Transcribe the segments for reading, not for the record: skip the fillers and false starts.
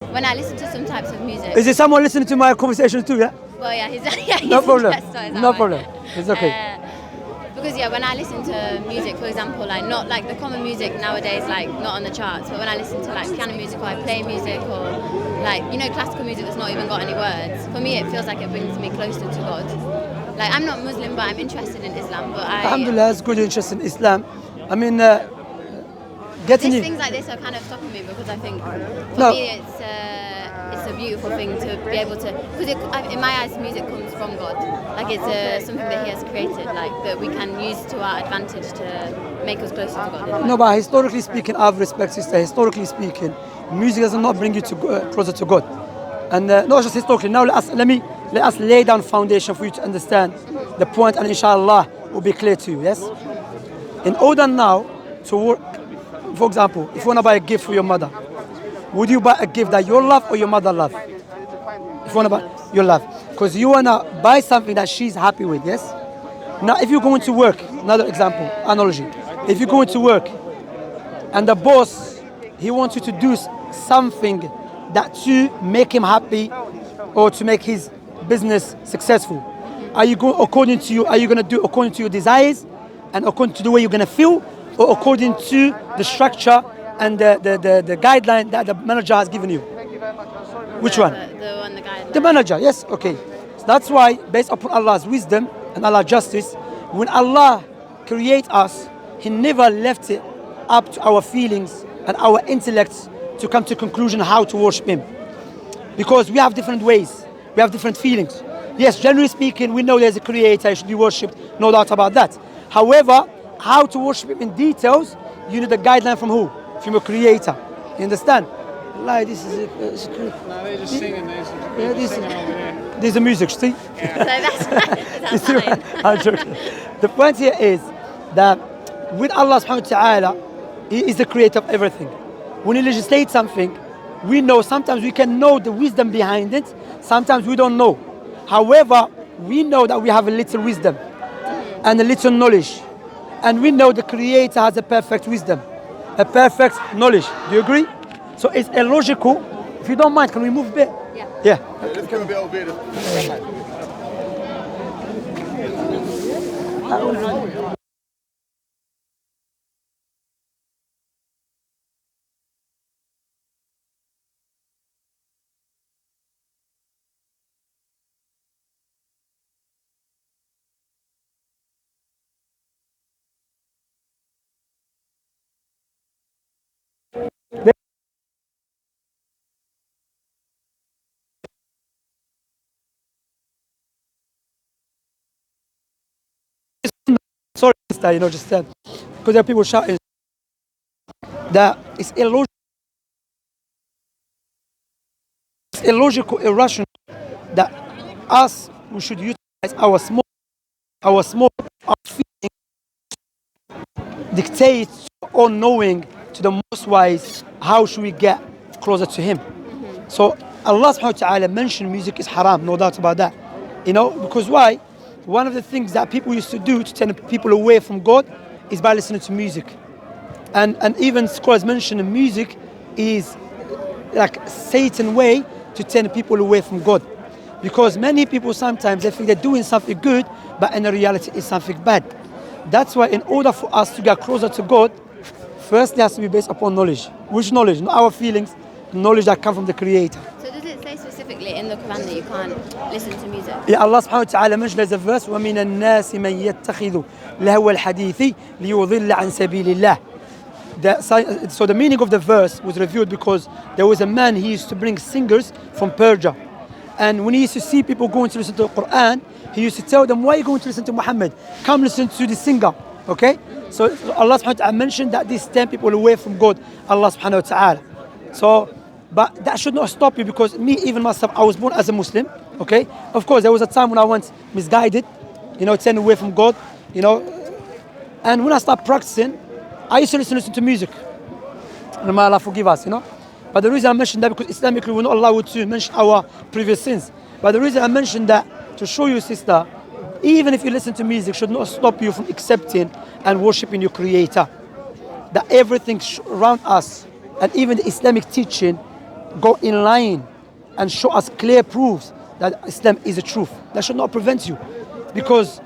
When I listen to some types of music. Is there someone listening to my conversation too, yeah? Well, yeah, he's No problem. No interested, problem. It's okay. Because yeah, when I listen to music, for example, like not like the common music nowadays, like not on the charts, but when I listen to like piano music or I play music or like, you know, classical music that's not even got any words, for me it feels like it brings me closer to God. Like I'm not Muslim, but I'm interested in Islam. But Alhamdulillah, it's good interest in Islam. I mean, things like this are kind of stopping me because I think for me it's a beautiful thing to be able to, because in my eyes music comes from God, like it's something that He has created, like that we can use to our advantage to make us closer to God. No, but historically speaking, I have respect, sister. Historically speaking, music does not bring you to closer to God, and not just historically. Now let us lay down foundation for you to understand the point, and inshallah will be clear to you. Yes. In order now to work, for example, if you want to buy a gift for your mother, would you buy a gift that you love or your mother love? If you want to buy, you love, because you want to buy something that she's happy with. Yes. Now, if you're going to work, another example, analogy. If you're going to work, and the boss, he wants you to do something that to make him happy, or to make his business successful, are you going according to you? Are you going to do according to your desires, and according to the way you're going to feel, or according to the structure and the guideline that the manager has given you? Which one? The one, the guideline. The manager, yes, okay. So that's why, based upon Allah's wisdom and Allah's justice, when Allah creates us, He never left it up to our feelings and our intellects to come to conclusion how to worship Him. Because we have different ways, we have different feelings. Yes, generally speaking, we know there's a creator, He should be worshipped, no doubt about that. However, how to worship Him in details, you need a guideline from who? From your creator. You understand? Like this is No, they're just singing. There's the music, see? Yeah. So that's fine. I'm joking. The point here is that with Allah subhanahu wa ta'ala, He is the creator of everything. When He legislates something, we know, sometimes we can know the wisdom behind it, sometimes we don't know. However, we know that we have a little wisdom and a little knowledge. And we know the creator has a perfect wisdom, a perfect knowledge. Do you agree? So it's illogical. If you don't mind, can we move a bit? Yeah. Yeah. Let's go a bit over here. Sorry, sister, just because there are people shouting that it's illogical, irrational that us we should utilize our feeling dictate or knowing to the most wise how should we get closer to Him. So Allah subhanahu wa ta'ala mentioned music is haram, no doubt about that. Because why? One of the things that people used to do to turn people away from God is by listening to music. And even scholars mention music is like Satan's way to turn people away from God. Because many people sometimes they think they're doing something good, but in reality it's something bad. That's why in order for us to get closer to God, first it has to be based upon knowledge. Which knowledge? Not our feelings, knowledge that comes from the Creator. So does it say specifically in the Quran that you can't listen to music? Yeah, Allah subhanahu wa ta'ala mentioned there's a verse, وَمِنَ النَّاسِ مَنْ يَتَّخِذُ لَهْوَ الْحَدِيثِ لِيُضِلَّ عَنْ سَبِيلِ اللَّهِ. So the meaning of the verse was revealed because there was a man, he used to bring singers from Persia. And when he used to see people going to listen to the Quran, he used to tell them, why are you going to listen to Muhammad? Come listen to the singer, okay? So Allah subhanahu wa ta'ala mentioned that this turn people away from God, Allah subhanahu wa ta'ala. So, but that should not stop you, because me, even myself, I was born as a Muslim, okay? Of course, there was a time when I went misguided, turned away from God, and when I started practicing, I used to listen to music. And may Allah forgive us, But the reason I mentioned that, because Islamically we're not allowed to mention our previous sins. But the reason I mentioned that, to show you, sister, even if you listen to music, should not stop you from accepting and worshiping your Creator. That everything around us, and even the Islamic teaching, go in line and show us clear proofs that Islam is the truth. That should not prevent you. Because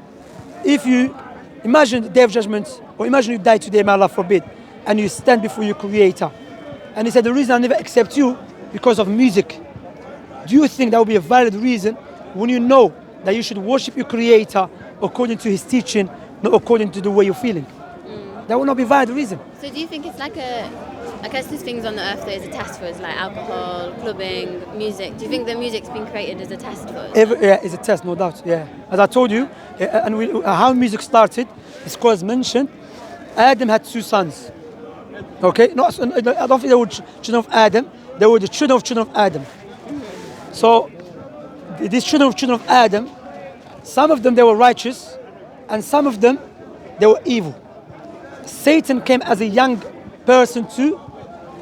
if you imagine the day of judgment, or imagine you die today, may Allah forbid, and you stand before your creator, and he said, the reason I never accept you because of music. Do you think that would be a valid reason when you know that you should worship your creator according to his teaching, not according to the way you're feeling? That would not be a valid reason. So do you think it's like I guess there's things on the earth that is a test for us, like alcohol, clubbing, music. Do you think the music's been created as a test for us? Yeah, it's a test, no doubt. Yeah, as I told you, how music started, it's because mentioned, Adam had 2 sons. Okay, no, I don't think they were children of Adam. They were the children of Adam. So these children of Adam, some of them they were righteous, and some of them they were evil. Satan came as a young person to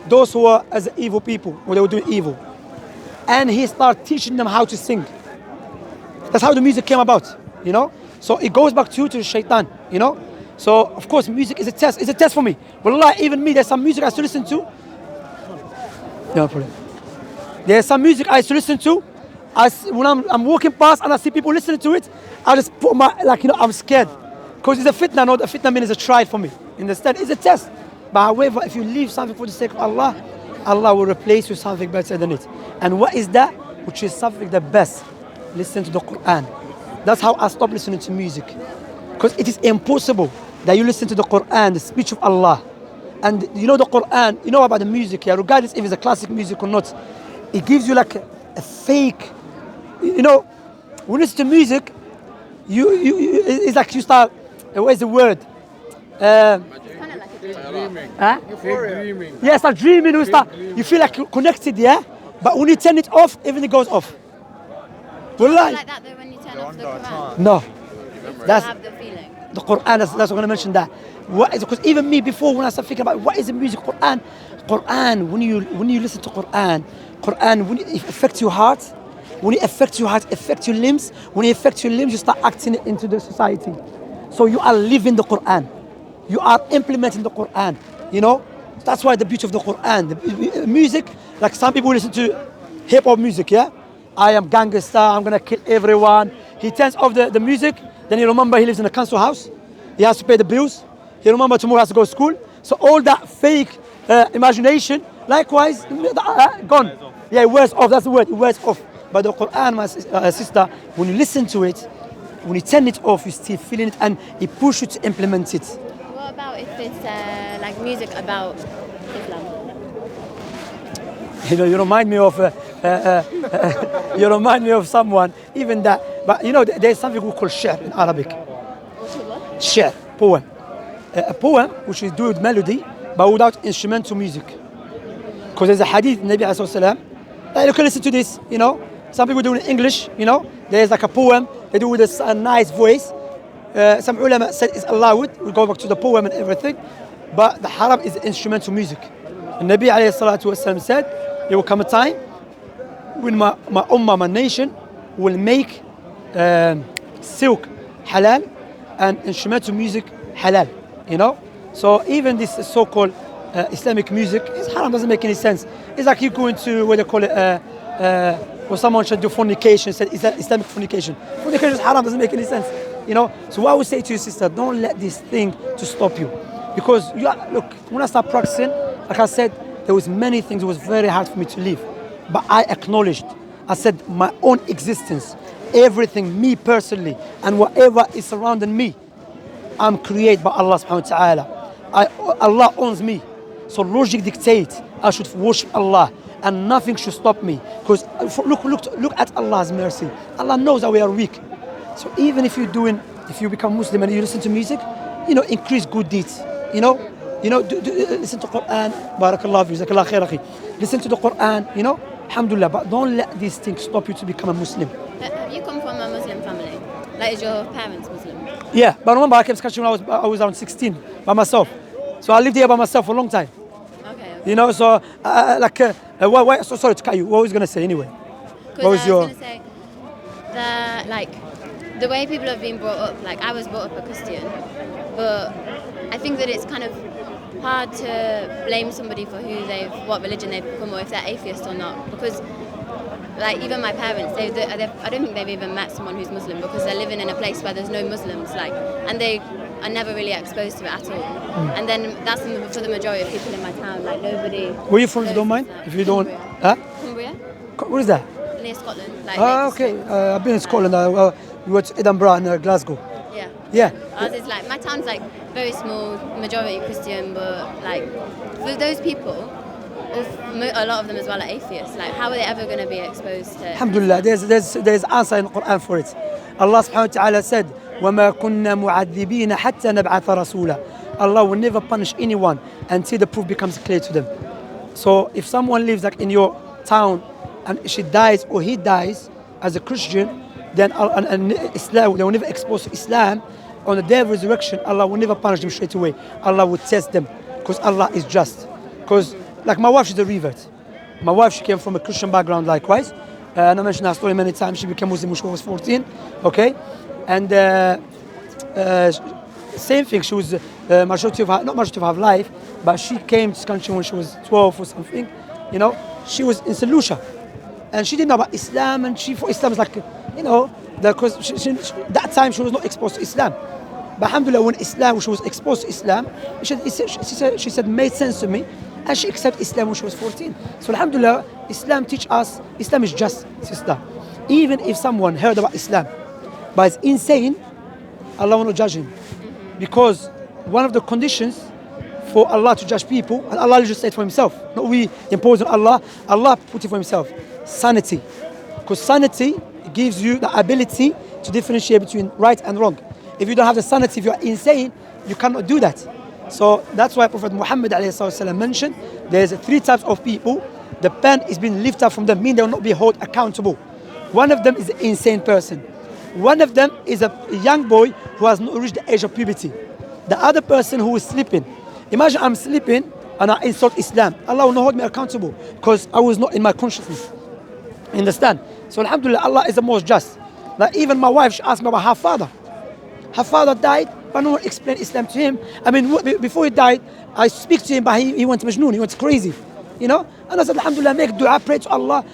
those who were as evil people, who they were doing evil. And he started teaching them how to sing. That's how the music came about, you know? So it goes back to the shaitan, you know? So of course music is a test. It's a test for me. Wallah, even me, there's some music I used to listen to. No problem. There's some music I used to listen to. When I'm walking past and I see people listening to it, I just put I'm scared. Because it's a fitna, not a fitna means a trial for me. Understand? It's a test. But however, if you leave something for the sake of Allah, Allah will replace you with something better than it. And what is that? Which is something the best. Listen to the Quran. That's how I stopped listening to music. Because it is impossible that you listen to the Quran, the speech of Allah. And you know the Quran, you know about the music, yeah, regardless if it's a classic music or not, it gives you like a fake, you know, when you listen to music, it's like you start, where's the word? Dreaming. Huh? Dreaming. Yeah, start dreaming, you feel like you're connected, yeah? But when you turn it off, everything goes off. Wallahi. Like that though when you turn off the Quran. No. You That's have the feeling. the Quran, that's what I'm going to mention that. What is, because even me before, when I start thinking about what is the music, Quran, when you listen to Quran, when it affects your heart, when it affects your heart, affects your limbs, when it affects your limbs, you start acting it into the society. So you are living the Quran. You are implementing the Quran, you know? That's why the beauty of the Quran. The music, like some people listen to hip-hop music, yeah? I am gangster, I'm gonna kill everyone. He turns off the music, then he remember he lives in a council house. He has to pay the bills. He remember tomorrow has to go to school. So all that fake imagination, likewise, gone. Yeah, it wears off, that's the word, it wears off. But the Quran, my sister, when you listen to it, when you turn it off, you still feeling it and it pushes you to implement it. What about if it's like music about Islam? You know, you remind me of someone, even that. But you know, there's something we call shir in Arabic. What's it what? Shir, poem. A poem which is due with melody, but without instrumental music. Because there's a hadith in Nabi Sallallahu Alaihi Wasallam. Like you can listen to this, you know. Some people do it in English, you know. There's like a poem, they do with a nice voice. Some ulama said it's allowed. We'll go back to the poem and everything. But the haram is instrumental music. And Nabi Wasallam said, there will come a time when my ummah, my nation, will make silk halal and instrumental music halal, you know? So even this so-called Islamic music, it's haram, doesn't make any sense. It's like you go into, what they call it, or someone should do fornication, said Islamic fornication. Fornication is haram, doesn't make any sense, you know? So what I would say to your sister, don't let this thing to stop you. Because, look, when I start practicing, like I said, there was many things, it was very hard for me to leave. But I acknowledged, I said my own existence, everything, me personally, and whatever is surrounding me, I'm created by Allah subhanahu wa ta'ala. Allah owns me. So logic dictates I should worship Allah and nothing should stop me. Because look at Allah's mercy. Allah knows that we are weak. So even if you become Muslim and you listen to music, you know, increase good deeds. You know, listen to Quran, barakallah fi, jazakallah khair akhi. Listen to the Quran, you know, alhamdulillah, but don't let these things stop you to become a Muslim. Have you come from a Muslim family? Like, is your parents Muslim? Yeah, but remember I came to Kashmir when I was around 16 by myself. So I lived here by myself for a long time. Okay. You know, so sorry to cut you. What was you gonna say anyway? Because I was gonna say that, like, the way people have been brought up, like I was brought up a Christian, but I think that it's kind of hard to blame somebody for what religion they've become, or if they're atheist or not, because like even my parents, I don't think they've even met someone who's Muslim, because they're living in a place where there's no Muslims, like, and they are never really exposed to it at all. And then that's for the majority of people in my town, like nobody. Where are you from, if you don't mind? If you don't, huh? Cumbria, Where is that? near Scotland. Like Okay. I've been in Scotland. We went to Edinburgh and Glasgow. Yeah. Yeah. Ours is like, my town's like very small, majority Christian, but like for those people, a lot of them as well are atheists. Like, how are they ever going to be exposed to? Alhamdulillah, there's answer in the Quran for it. Allah subhanahu wa ta'ala said, وَمَا كُنَّا مُعَذِّبِينَ حَتَّى نَبْعَثَ رَسُولًا. Allah will never punish anyone until the proof becomes clear to them. So if someone lives like in your town and she dies or he dies as a Christian, then Islam, they will never expose to Islam. On the day of resurrection, Allah will never punish them straight away. Allah will test them, because Allah is just. Because like my wife, she's a revert. My wife, she came from a Christian background likewise. And I mentioned her story many times. She became Muslim when she was 14. Okay? And same thing, she was not majority of her life, but she came to this country when she was 12 or something. You know, she was in St. Lucia. And she didn't know about Islam, and she thought Islam was like, you know, because that time she was not exposed to Islam. But alhamdulillah, when she was exposed to Islam, she said made sense to me, and she accepted Islam when she was 14. So alhamdulillah, Islam teach us, Islam is just, sister. Even if someone heard about Islam, but is insane, Allah will not judge him. Because one of the conditions for Allah to judge people, and Allah just said for himself, not we impose on Allah, Allah put it for himself, sanity. Because sanity gives you the ability to differentiate between right and wrong. If you don't have the sanity, if you are insane, you cannot do that. So that's why Prophet Muhammad ﷺ mentioned there's 3 types of people. The pen is being lifted up from them, meaning they will not be held accountable. One of them is an insane person. One of them is a young boy who has not reached the age of puberty. The other person who is sleeping. Imagine I'm sleeping and I insult Islam. Allah will not hold me accountable because I was not in my consciousness. Understand? So alhamdulillah, Allah is the most just. Like even my wife, she asked me about her father. Her father died, but no one explained Islam to him. I mean, before he died, I speak to him, but he went majnoon, he went crazy. You know? And I said, alhamdulillah, make dua, pray to Allah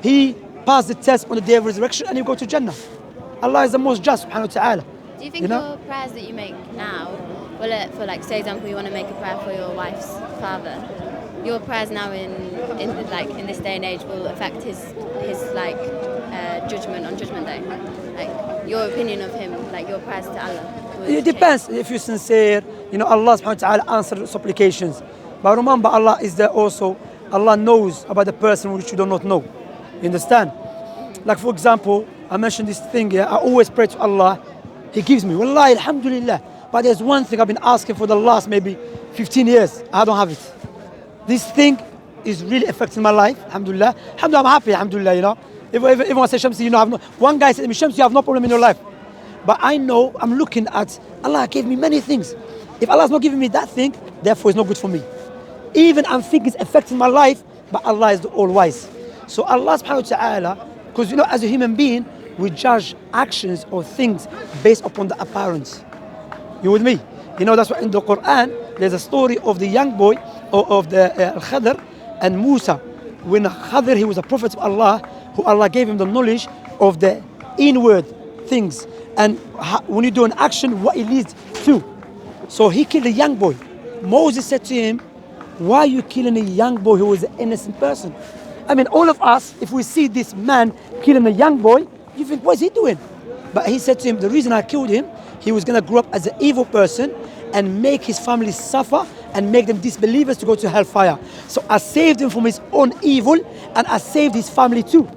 he pass the test on the day of resurrection and you go to Jannah. Allah is the most just, subhanahu wa ta'ala. Do you think your prayers that you make now, for like, say example, you want to make a prayer for your wife's father, your prayers now in this day and age will affect his judgment on Judgment Day? Like your opinion of him, like your prayers to Allah? It depends if you're sincere. You know, Allah subhanahu wa ta'ala answers supplications. But remember, Allah is there also. Allah knows about the person which you do not know. You understand? Like for example, I mentioned this thing here. I always pray to Allah. He gives me. Wallahi, alhamdulillah. But there's one thing I've been asking for the last maybe 15 years. I don't have it. This thing is really affecting my life. Alhamdulillah. Alhamdulillah, I'm happy. Alhamdulillah, you know. If everyone says, Shamsi, you know, one guy said to me, Shamsi, you have no problem in your life. But I know, I'm looking at, Allah gave me many things. If Allah's not giving me that thing, therefore it's not good for me. Even I'm thinking it's affecting my life, but Allah is the all-wise. So Allah subhanahu wa ta'ala, because you know, as a human being, we judge actions or things based upon the appearance. You with me? You know, that's why in the Quran, there's a story of the young boy, or of the Khadr and Musa. When Khadr, he was a prophet of Allah, who Allah gave him the knowledge of the inward things. And when you do an action, what it leads to. So he killed a young boy. Moses said to him, why are you killing a young boy who was an innocent person? I mean, all of us, if we see this man killing a young boy, you think, what is he doing? But he said to him, the reason I killed him, he was going to grow up as an evil person and make his family suffer and make them disbelievers to go to hellfire. So I saved him from his own evil and I saved his family too.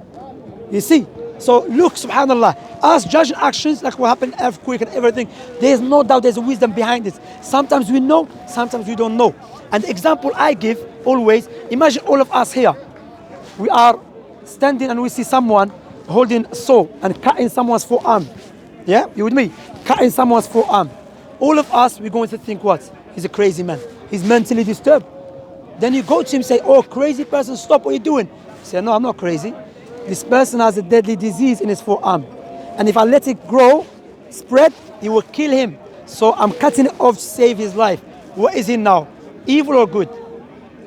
You see? So look, subhanAllah, us judging actions like what happened, earthquake and everything, there's no doubt there's a wisdom behind it. Sometimes we know, sometimes we don't know. And the example I give always, imagine all of us here. We are standing and we see someone holding a saw and cutting someone's forearm. Yeah, you with me? Cutting someone's forearm. All of us, we're going to think what? He's a crazy man. He's mentally disturbed. Then you go to him and say, oh, crazy person, stop what you're doing. He say, no, I'm not crazy. This person has a deadly disease in his forearm. And if I let it grow, spread, it will kill him. So I'm cutting it off to save his life. What is he now? evil or good?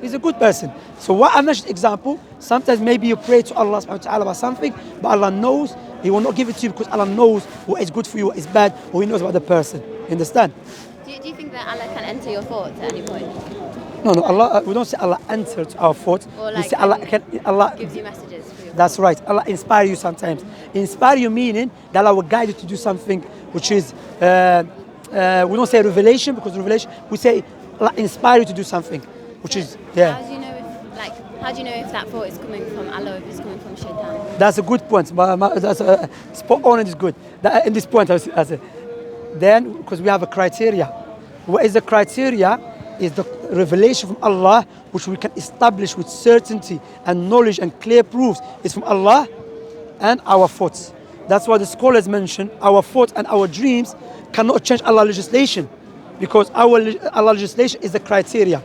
He's a good person. So what I mentioned example, sometimes maybe you pray to Allah subhanahu wa ta'ala about something, but Allah knows He will not give it to you because Allah knows what is good for you, what is bad, or He knows about the person. You understand? Do you think that Allah can enter your thoughts at any point? No, Allah. We don't say Allah enters our thoughts. Or We like say Allah gives you messages for your That's right. Allah inspire you sometimes. Inspire you meaning that Allah will guide you to do something which is, we don't say revelation because revelation, we say Allah inspire you to do something, which is, yeah. How do you know if that thought is coming from Allah or if it's coming from shaitan? That's a good point. That's spot on and is good. In this point, I say, then, because we have a criteria. What is the criteria? Is the revelation from Allah, which we can establish with certainty and knowledge and clear proofs is from Allah, and our thoughts. That's why the scholars mention our thoughts and our dreams cannot change Allah's legislation, because our legislation is the criteria.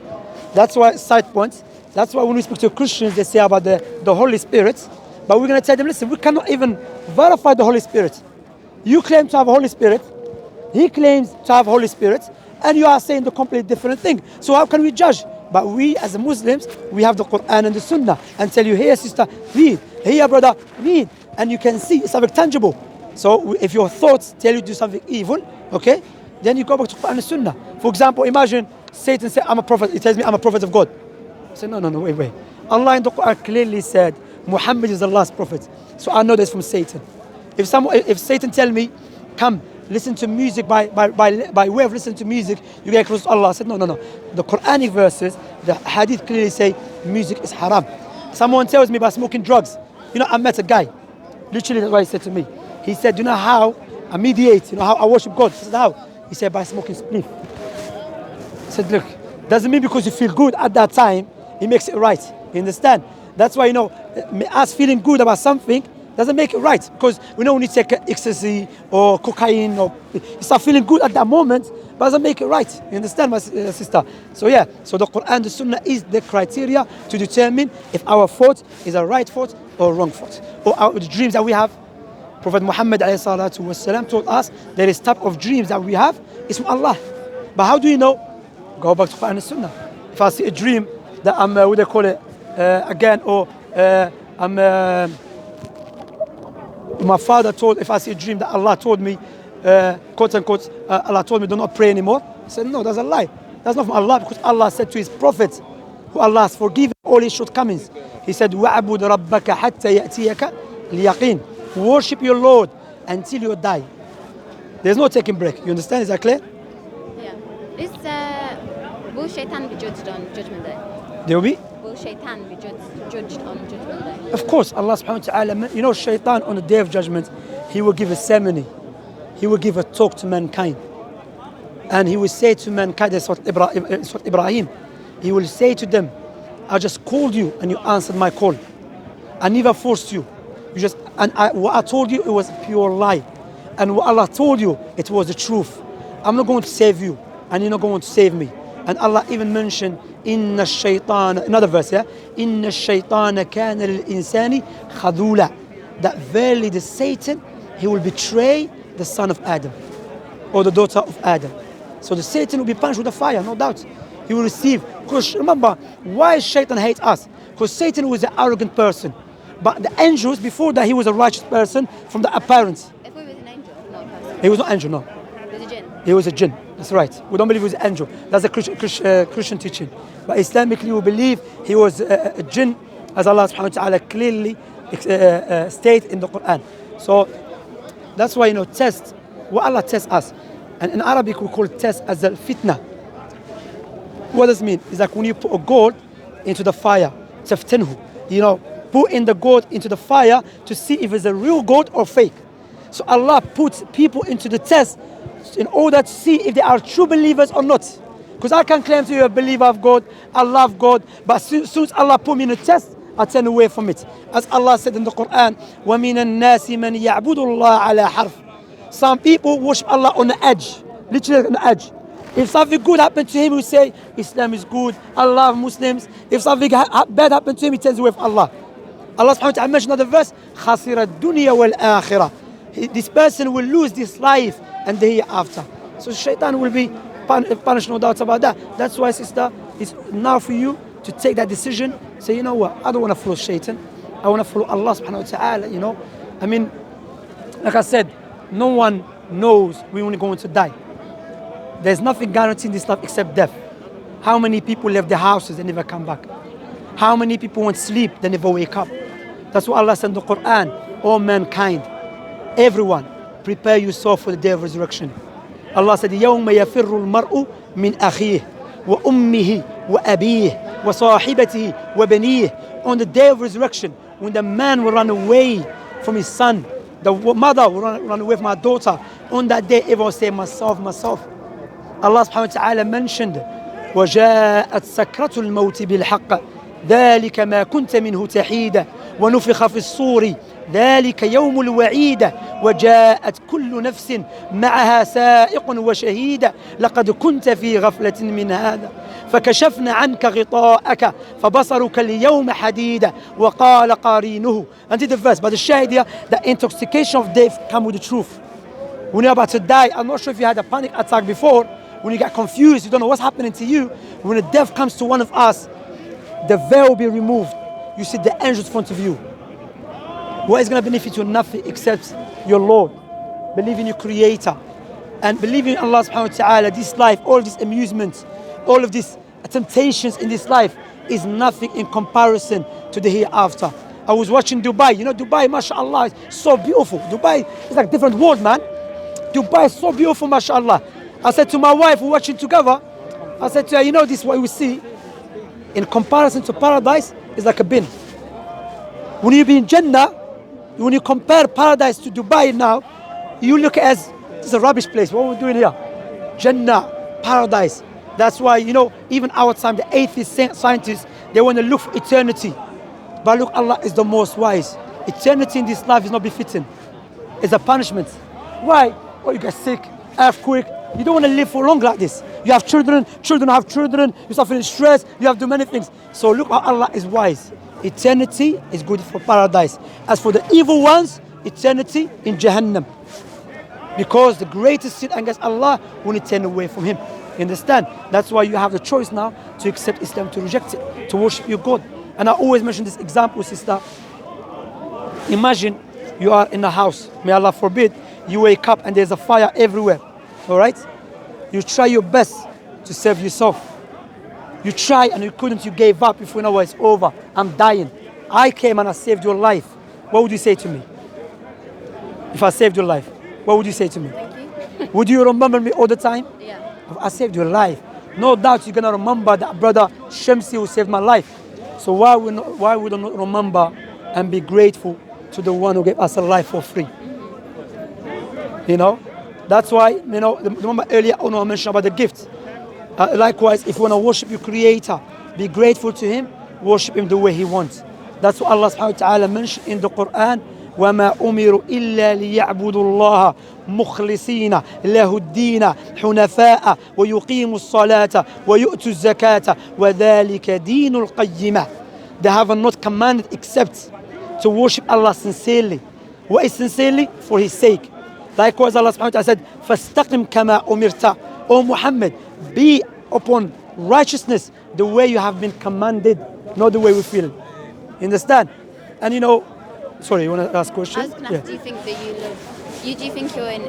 That's why, side points, that's why when we speak to Christians, they say about the Holy Spirit, but we're going to tell them, listen, we cannot even verify the Holy Spirit. You claim to have a Holy Spirit, he claims to have Holy Spirit, and you are saying the completely different thing. So how can we judge? But we as Muslims, we have the Quran and the Sunnah, and tell you, here sister, read, here brother, read, and you can see it's something tangible. So if your thoughts tell you to do something evil, okay, then you go back to Quran and Sunnah. For example, imagine Satan said, I'm a prophet, he tells me I'm a prophet of God. I say, no, wait. Allah in the Quran clearly said, Muhammad is the last prophet. So I know that's from Satan. If Satan tell me, come, listen to music by way of listening to music, you get close to Allah. I said, no. The Quranic verses, the hadith clearly say music is haram. Someone tells me about smoking drugs. I met a guy. Literally, that's what he said to me. He said, you know how I mediate, how I worship God? I said, how? He said, by smoking spliff. I said, look, doesn't mean because you feel good at that time, it makes it right. You understand? That's why, us feeling good about something doesn't make it right, because we know when you take ecstasy or cocaine, or you start feeling good at that moment, but doesn't make it right. You understand, my sister? So yeah, so the Quran, the Sunnah is the criteria to determine if our thought is a right thought or a wrong thought, or the dreams that we have. Prophet Muhammad ﷺ told us there is type of dreams that we have is from Allah. But how do you know? Go back to Quran and Sunnah. If I see a dream that I'm, what they call it, again, or I'm. My father told, if I see a dream that Allah told me, quote unquote, Allah told me do not pray anymore. I said, no, that's a lie. That's not from Allah, because Allah said to His prophets, who Allah has forgiven all his shortcomings. He said, وَعْبُدْ رَبَّكَ حَتَّى يَأْتِيَكَ الْيَقِينَ. Worship your Lord until you die. There's no taking break. You understand? Is that clear? Yeah. Will shaitan be judged on Judgment Day? There will be? Will shaitan be judged on Judgment Day? Of course, Allah subhanahu wa ta'ala, shaitan on the day of judgment, he will give a ceremony. He will give a talk to mankind. And he will say to mankind, that's what Ibrahim, he will say to them, I just called you and you answered my call. I never forced you. What I told you, it was a pure lie. And what Allah told you, it was the truth. I'm not going to save you, and you're not going to save me. And Allah even mentioned, Inna shaytan, another verse, yeah? Inna shaytana kana lil insani khadula. That verily the Satan, he will betray the son of Adam, or the daughter of Adam. So the Satan will be punished with the fire, no doubt. He will receive. Because remember, why Shaitan hates us? Because Satan was an arrogant person. But the angels, before that, he was a righteous person from the appearance. If he was an angel, not a person. He was not an angel, no. He was a jinn. He was a jinn. That's right. We don't believe he was an angel. That's a Christian teaching. But Islamically, we believe he was a jinn, as Allah subhanahu wa ta'ala clearly states in the Quran. So that's why, test, what Allah tests us. And in Arabic, we call test as al-fitna. What does it mean? It's like when you put a gold into the fire, taftinhu. Put in the gold into the fire to see if it's a real gold or fake. So Allah puts people into the test in order to see if they are true believers or not. Because I can claim to you a believer of God, I love God, but as soon as Allah put me in a test, I turn away from it. As Allah said in the Quran, وَمِنَ النَّاسِ مَنْ يَعْبُدُ اللَّهَ عَلَى حَرْفٍ. Some people worship Allah on the edge, literally on the edge. If something good happened to him, he will say, Islam is good, I love Muslims. If something bad happened to him, he turns away from Allah. Allah subhanahu wa ta'ala mentioned another verse, خَاسِرَ الدُّنْيَا وَالْآخِرَةِ. This person will lose this life and the hereafter. So shaitan will be punished, no doubt about that. That's why, sister, It's now for you to take that decision. Say, you know what? I don't want to follow Shaitan. I want to follow Allah subhanahu wa ta'ala, you know. I mean, like I said, no one knows when we're going to die. There's nothing guaranteed in this life except death. How many people left their houses and never come back? How many people won't sleep, they never wake up? That's what Allah said in the Quran. All mankind, everyone, prepare yourself for the day of resurrection. Allah said, يَوْمَ يَفِرُّ الْمَرْءُ مِنْ أَخِيهِ وَأُمِّهِ وَأَبِيهِ وَصَاحِبَتِهِ وَبَنِيهِ. On the day of resurrection, when the man will run away from his son, the mother will run away from her daughter. On that day, everyone will say, myself, myself. Allah subhanahu wa ta'ala mentioned, وَجَاءَتْ سَكْرَةُ الْمَوْتِ بِالْحَقِّ ذَلِكَ مَا كُنْتَ مِنْهُ تَحِيدًا ونفخ في الصور ذلك يوم الوعيد وجاءت كل نفس معها سائق وشهيد لقد كنت في غفلة من هذا فكشفنا عنك غطاءك فبصرك اليوم حديد وقال قارينه. Until the verse, but the shahid here, the intoxication of death comes with the truth. When you're about to die, I'm not sure if you had a panic attack before, when you get confused, you don't know what's happening to you. When the death comes to one of us, the veil will be removed. You see the angels in front of you. What is going to benefit you? Nothing except your Lord. Believe in your Creator. And believe in Allah subhanahu wa ta'ala. This life, all these amusements, all of these temptations in this life is nothing in comparison to the hereafter. I was watching Dubai. You know, Dubai, mashallah, is so beautiful. Dubai is like a different world, man. Dubai is so beautiful, mashallah. I said to my wife, we're watching together. I said to her, you know, this is what we see. In comparison to paradise, it's like a bin. When you be in Jannah, when you compare paradise to Dubai now, you look at it as this is a rubbish place. What are we doing here? Jannah, paradise. That's why, you know, even our time, the atheist scientists, they want to look for eternity. But look, Allah is the most wise. Eternity in this life is not befitting. It's a punishment. Why? Oh, you get sick, earthquake. You don't want to live for long like this. You have children have children, you start feeling stressed, you have to do many things. So look how Allah is wise. Eternity is good for paradise. As for the evil ones, eternity in Jahannam. Because the greatest sin against Allah when you turn away from Him. You understand? That's why you have the choice now to accept Islam, to reject it, to worship your God. And I always mention this example, sister. Imagine you are in a house, may Allah forbid, you wake up and there's a fire everywhere. Alright? You try your best to save yourself. You try and you couldn't, you gave up. If you know it's over, I'm dying. I came and I saved your life. What would you say to me? If I saved your life, what would you say to me? Thank you. Would you remember me all the time? Yeah. I saved your life. No doubt you're gonna remember that brother Shamsi who saved my life. So why we don't remember and be grateful to the one who gave us a life for free? You know? That's why, you know, remember earlier on I mentioned about the gift. Likewise, if you want to worship your Creator, be grateful to Him, worship Him the way He wants. That's what Allah subhanahu wa ta'ala mentioned in the Quran. وَمَا أُمِرُوا إِلَّا لِيَعْبُدُوا اللَّهَ مُخْلِصِينَ لَهُ الدِّينَ حُنَفَاءَ وَيُقِيمُوا الصَّلَاةَ وَيُؤْتُوا الزَّكَاةَ وَذَلِكَ دِينُ الْقَيِّمَةِ. They have not commanded except to worship Allah sincerely. What is sincerely? For His sake. Likewise, Allah subhanahu wa ta'ala said, فَاسْتَقِمْ كَمَا أُمِرْتَ. O Muhammad, be upon righteousness the way you have been commanded, not the way we feel. You understand? And you know, sorry, you want to ask a question? I was going to ask, do you think that do you think you're in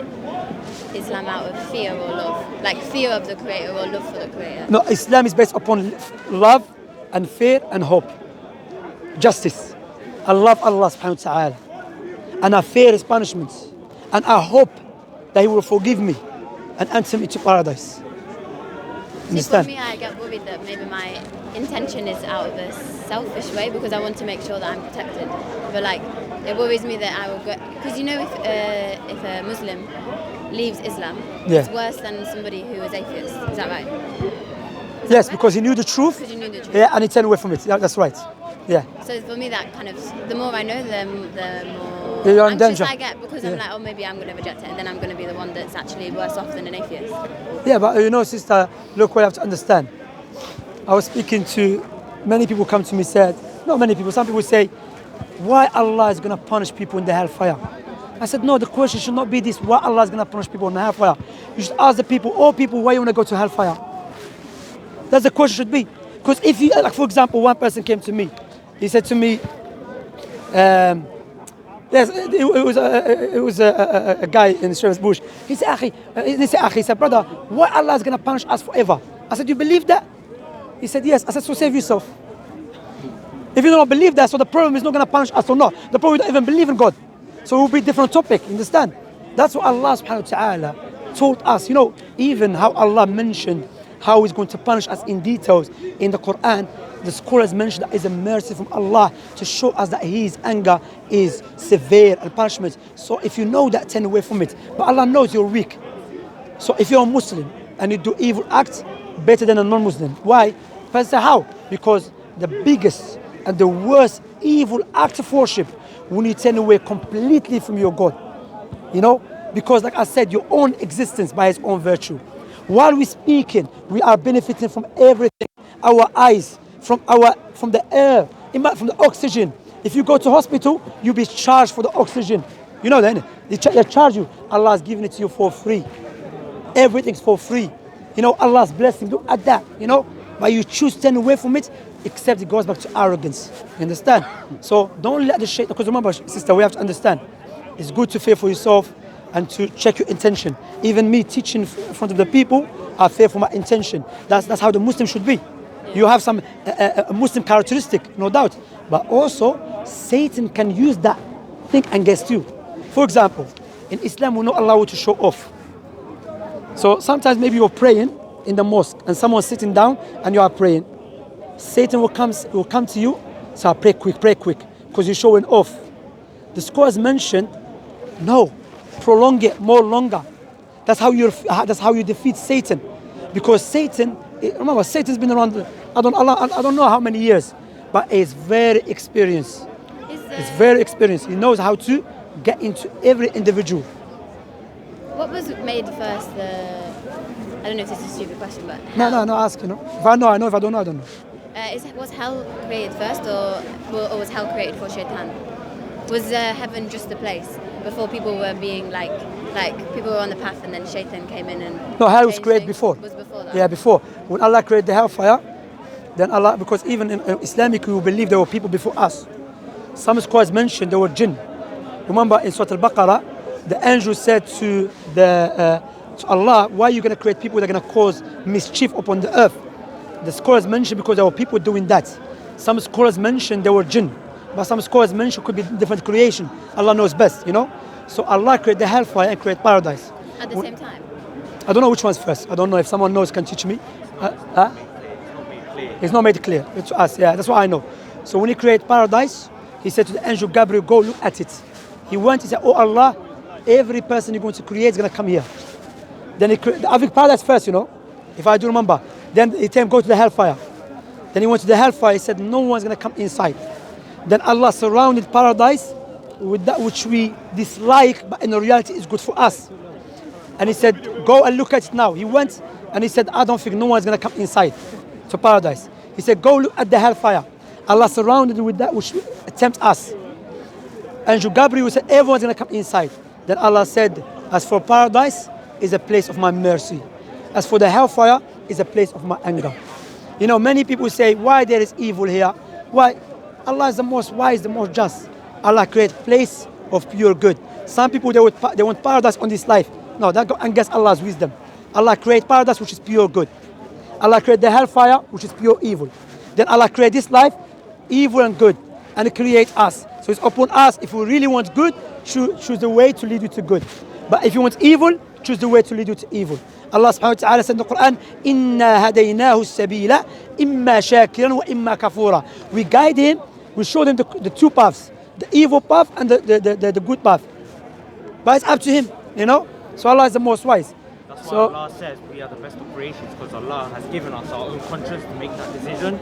Islam out of fear or love? Like fear of the Creator or love for the Creator? No, Islam is based upon love and fear and hope. Justice. I love Allah subhanahu wa ta'ala. And I fear His punishments. And I hope that He will forgive me and enter me to paradise. Understand? See, for me, I get worried that maybe my intention is out of a selfish way because I want to make sure that I'm protected. But like, it worries me that I will go, because you know, if a Muslim leaves Islam, Yeah. it's worse than somebody who is atheist. Is that right? Yes, because he knew the truth. Because you knew the truth. Yeah, and he turned away from it. Yeah, that's right. Yeah. So for me, that kind of, the more I know, the more Yeah, you're in anxious danger. I get because I'm like, oh, maybe I'm going to reject it, and then I'm going to be the one that's actually worse off than an atheist. Yeah, but you know, sister, look what you have to understand. I was speaking to many people come to me said, not many people, some people say, why Allah is going to punish people in the hellfire? I said, no, the question should not be this, why Allah is going to punish people in the hellfire. You should ask the people, all people, why you want to go to hellfire? That's the question should be. Because if you, like for example, one person came to me, he said to me, yes, it was a guy in Shepherd's Bush. He said, Akhi, he said, brother, why Allah is going to punish us forever? I said, you believe that? He said, yes. I said, so save yourself. If you don't believe that, so the problem is not going to punish us or not. The problem, we don't even believe in God. So it will be a different topic, understand? That's what Allah subhanahu wa ta'ala taught us. You know, even how Allah mentioned how He's going to punish us in details in the Quran. The scholars mentioned that is a mercy from Allah to show us that His anger is severe and punishment. So if you know that, turn away from it. But Allah knows you're weak. So if you're a Muslim and you do evil acts, better than a non-Muslim. Why? Because how? Because the biggest and the worst evil act of worship when you turn away completely from your God. You know? Because like I said, your own existence by His own virtue. While we're speaking, we are benefiting from everything. Our eyes, from the air, from the oxygen. If you go to hospital, you'll be charged for the oxygen. You know that, innit? They charge you. Allah has given it to you for free. Everything's for free. You know, Allah's blessing. Look at that, you know. But you choose to turn away from it, except it goes back to arrogance. You understand? So don't let the shaitan, because remember, sister, we have to understand. It's good to fear for yourself and to check your intention. Even me teaching in front of the people, I fear for my intention. That's how the Muslim should be. You have some a Muslim characteristic, no doubt. But also, Satan can use that thing against you. For example, in Islam, we not allow you to show off. So sometimes maybe you're praying in the mosque and someone's sitting down and you are praying. Satan will come to you, so pray quick, because you're showing off. The scholars mentioned, no, prolong it more longer. That's how you defeat Satan. Because Satan, remember, Satan's been around, I don't know how many years, but he's very experienced. He's very experienced. He knows how to get into every individual. What was made first? I don't know if this is a stupid question, but No, ask, you know. If I know, I know. If I don't know, I don't know. Was hell created first, or was hell created for Shaitan? Was heaven just a place before people were being like people were on the path, and then Shaitan came in and no, hell was created before. Was before that? Yeah, before. When Allah created the hellfire, then Allah, because even in Islamic we believe there were people before us. Some scholars mentioned there were jinn. Remember in Surah Al-Baqarah, the angel said to Allah, why are you going to create people that are going to cause mischief upon the earth? The scholars mentioned because there were people doing that. Some scholars mentioned there were jinn, but some scholars mentioned could be different creation. Allah knows best, you know. So Allah created the hellfire and created paradise. At the same time? I don't know which one's first. I don't know if someone knows can teach me. It's not made clear to us. Yeah, that's what I know. So when He created paradise, He said to the angel Gabriel, go look at it. He went, He said, oh Allah, every person you're going to create is going to come here. Then He created paradise first, you know, if I do remember. Then He told him go to the hellfire. Then He went to the hellfire. He said no one's going to come inside. Then Allah surrounded paradise with that which we dislike, but in reality is good for us. And He said, go and look at it now. He went and He said, I don't think no one's going to come inside to paradise. He said, go look at the hellfire. Allah surrounded with that which tempts us. And Gabriel said, everyone's going to come inside. Then Allah said, as for paradise, is a place of my mercy. As for the hellfire, is a place of my anger. You know, many people say, why there is evil here? Why? Allah is the most wise, the most just. Allah created place of pure good. Some people, they want paradise on this life. No, that goes against Allah's wisdom. Allah created paradise, which is pure good. Allah created the hellfire, which is pure evil. Then Allah created this life, evil and good. And He creates us. So it's upon us, if we really want good, choose the way to lead you to good. But if you want evil, choose the way to lead you to evil. Allah subhanahu wa ta'ala said in the Quran, إِنَّا هَدَيْنَاهُ السَّبِيلَ إِمَّا شَاكِرًا وَإِمَّا كَفُورًا. We guide him, we show them the two paths, the evil path and the good path. But it's up to him, you know. So Allah is the most wise. That's why Allah says we are the best of creations, because Allah has given us our own conscience to make that decision.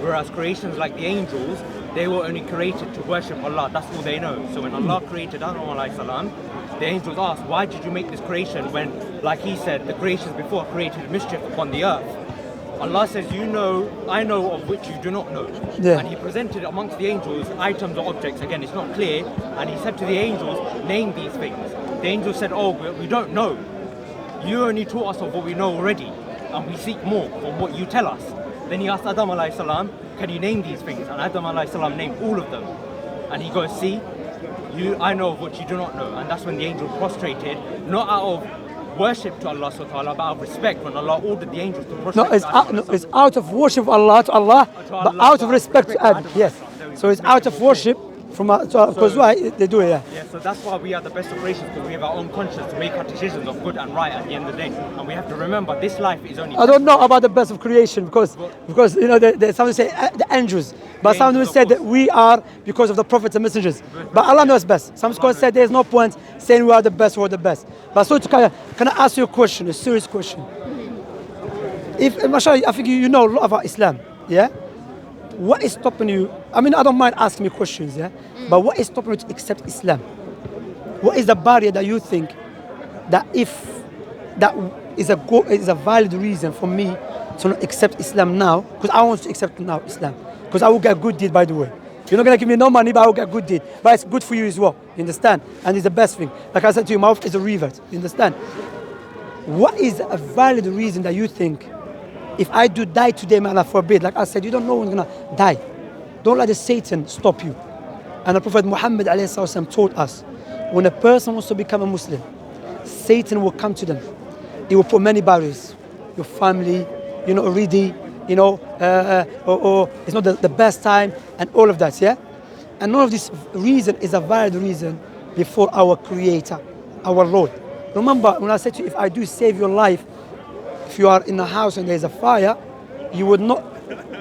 Whereas creations like the angels, they were only created to worship Allah. That's all they know. So when Allah created Adam alayhi salam, the angels asked, why did you make this creation when, like He said, the creations before created mischief upon the earth? Allah says, you know, I know of which you do not know. Yeah. And He presented amongst the angels items or objects. Again, it's not clear. And He said to the angels, name these things. The angels said, oh, we don't know. You only taught us of what we know already, and we seek more from what you tell us. Then he asked Adam alayhi salam, can you name these things? And Adam alayhi salam named all of them. And he goes, see, I know of what you do not know. And that's when the angel prostrated, not out of worship to Allah subhanahu wa ta'ala, but out of respect when Allah ordered the angels to prostrate. It's out of worship of Allah to Allah, but out of respect to Adam. Yes. So it's out of worship from because why they do it? Yeah. Yeah. So that's why we are the best of creations, because we have our own conscience to make our decisions of good and right at the end of the day. And we have to remember this life is only. I don't know about the best of creation because you know some say the angels, but some will say that we are because of the prophets and messengers. But Allah knows best. Some scholars say there is no point saying we are the best or the best. But so can I ask you a question, a serious question? If mashallah, I think you know a lot about Islam, yeah. What is stopping you? I mean, I don't mind asking me questions, yeah. But what is stopping you to accept Islam? What is the barrier that you think that if that is a valid reason for me to not accept Islam now? Because I want to accept now Islam. Because I will get a good deed, by the way. You're not gonna give me no money, but I will get a good deed. But it's good for you as well. You understand? And it's the best thing. Like I said to you, mouth is a revert. You understand? What is a valid reason that you think? If I do die today, may Allah forbid, like I said, you don't know when you're gonna die. Don't let the Satan stop you. And the Prophet Muhammad ﷺ taught us, when a person wants to become a Muslim, Satan will come to them. He will put many barriers. Your family, you know, already, you know, or it's not the best time, and all of that, yeah? And none of this reason is a valid reason before our Creator, our Lord. Remember, when I said to you, if I do save your life, if you are in a house and there's a fire, you would not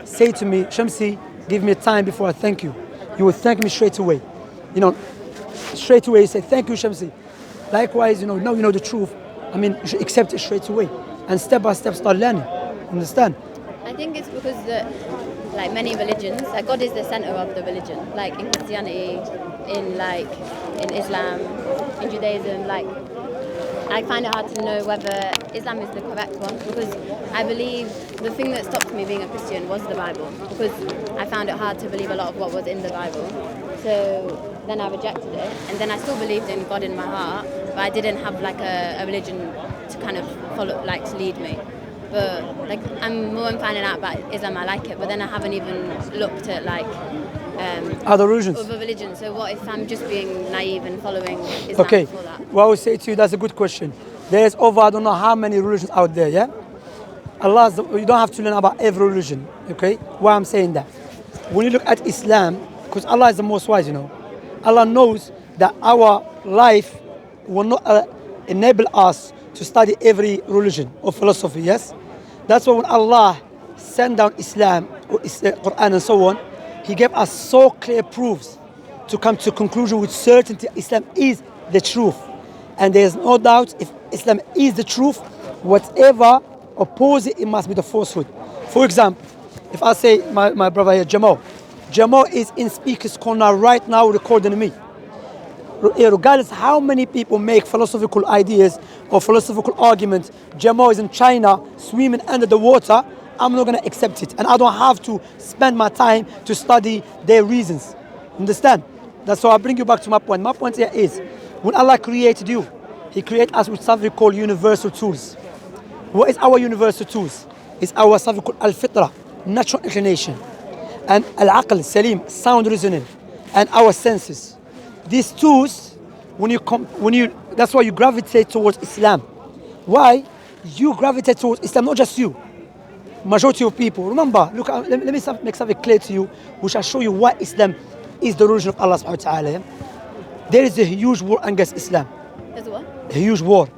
say to me, Shamsi, give me time before I thank you. You would thank me straight away. You know, straight away you say, thank you, Shamsi. Likewise, now you know the truth. I mean, you should accept it straight away. And step by step start learning. Understand? I think it's because like many religions, like God is the center of the religion. Like in Christianity, in Islam, in Judaism, like I find it hard to know whether Islam is the correct one, because I believe the thing that stopped me being a Christian was the Bible, because I found it hard to believe a lot of what was in the Bible. So then I rejected it, and then I still believed in God in my heart, but I didn't have like a religion to kind of follow, like to lead me. But like I'm finding out about Islam, I like it, but then I haven't even looked at like other religions. So what if I'm just being naive and following Islam okay. before that? Well, I would say to you, that's a good question. There's over, I don't know how many religions out there, yeah? You don't have to learn about every religion, okay? Why I'm saying that? When you look at Islam, because Allah is the most wise, Allah knows that our life will not enable us to study every religion or philosophy, yes? That's why when Allah sent down Islam, or Quran and so on, He gave us so clear proofs to come to conclusion with certainty Islam is the truth. And there is no doubt if Islam is the truth, whatever opposes it must be the falsehood. For example, if I say my brother here, Jamal is in speaker's corner right now recording me. Regardless how many people make philosophical ideas or philosophical arguments, Jamal is in China swimming under the water, I'm not going to accept it. And I don't have to spend my time to study their reasons. Understand? That's why I bring you back to my point. My point here is, when Allah created you, He created us with something called universal tools. What is our universal tools? It's our something called al-fitra, natural inclination, and al-aql, salim, sound reasoning, and our senses. These tools, that's why you gravitate towards Islam. Why? You gravitate towards Islam, not just you. Majority of people. Remember, look, let me make something clear to you, which will show you why Islam is the religion of Allah subhanahu wa ta'ala. There is a huge war against Islam. There's what? A huge war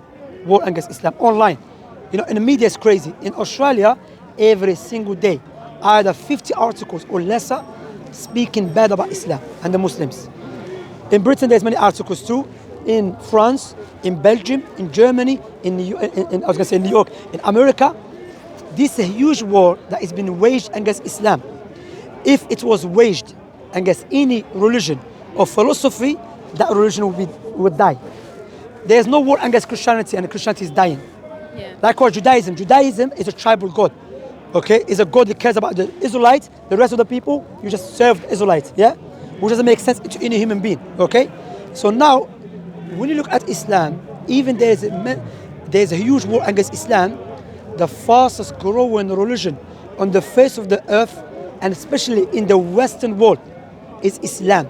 against Islam online. In the media it's crazy. In Australia, every single day, either 50 articles or lesser speaking bad about Islam and the Muslims. In Britain, there's many articles too. In France, in Belgium, in Germany, in New York, in America. This is a huge war that has been waged against Islam. If it was waged against any religion or philosophy, that religion would die. There's no war against Christianity, and Christianity is dying. Yeah. Likewise, Judaism. Judaism is a tribal god. Okay, it's a god that cares about the Israelites. The rest of the people, you just serve the Israelites. Yeah, which doesn't make sense to any human being. Okay, so now when you look at Islam, even there's a huge war against Islam. The fastest growing religion on the face of the earth, and especially in the Western world, is Islam.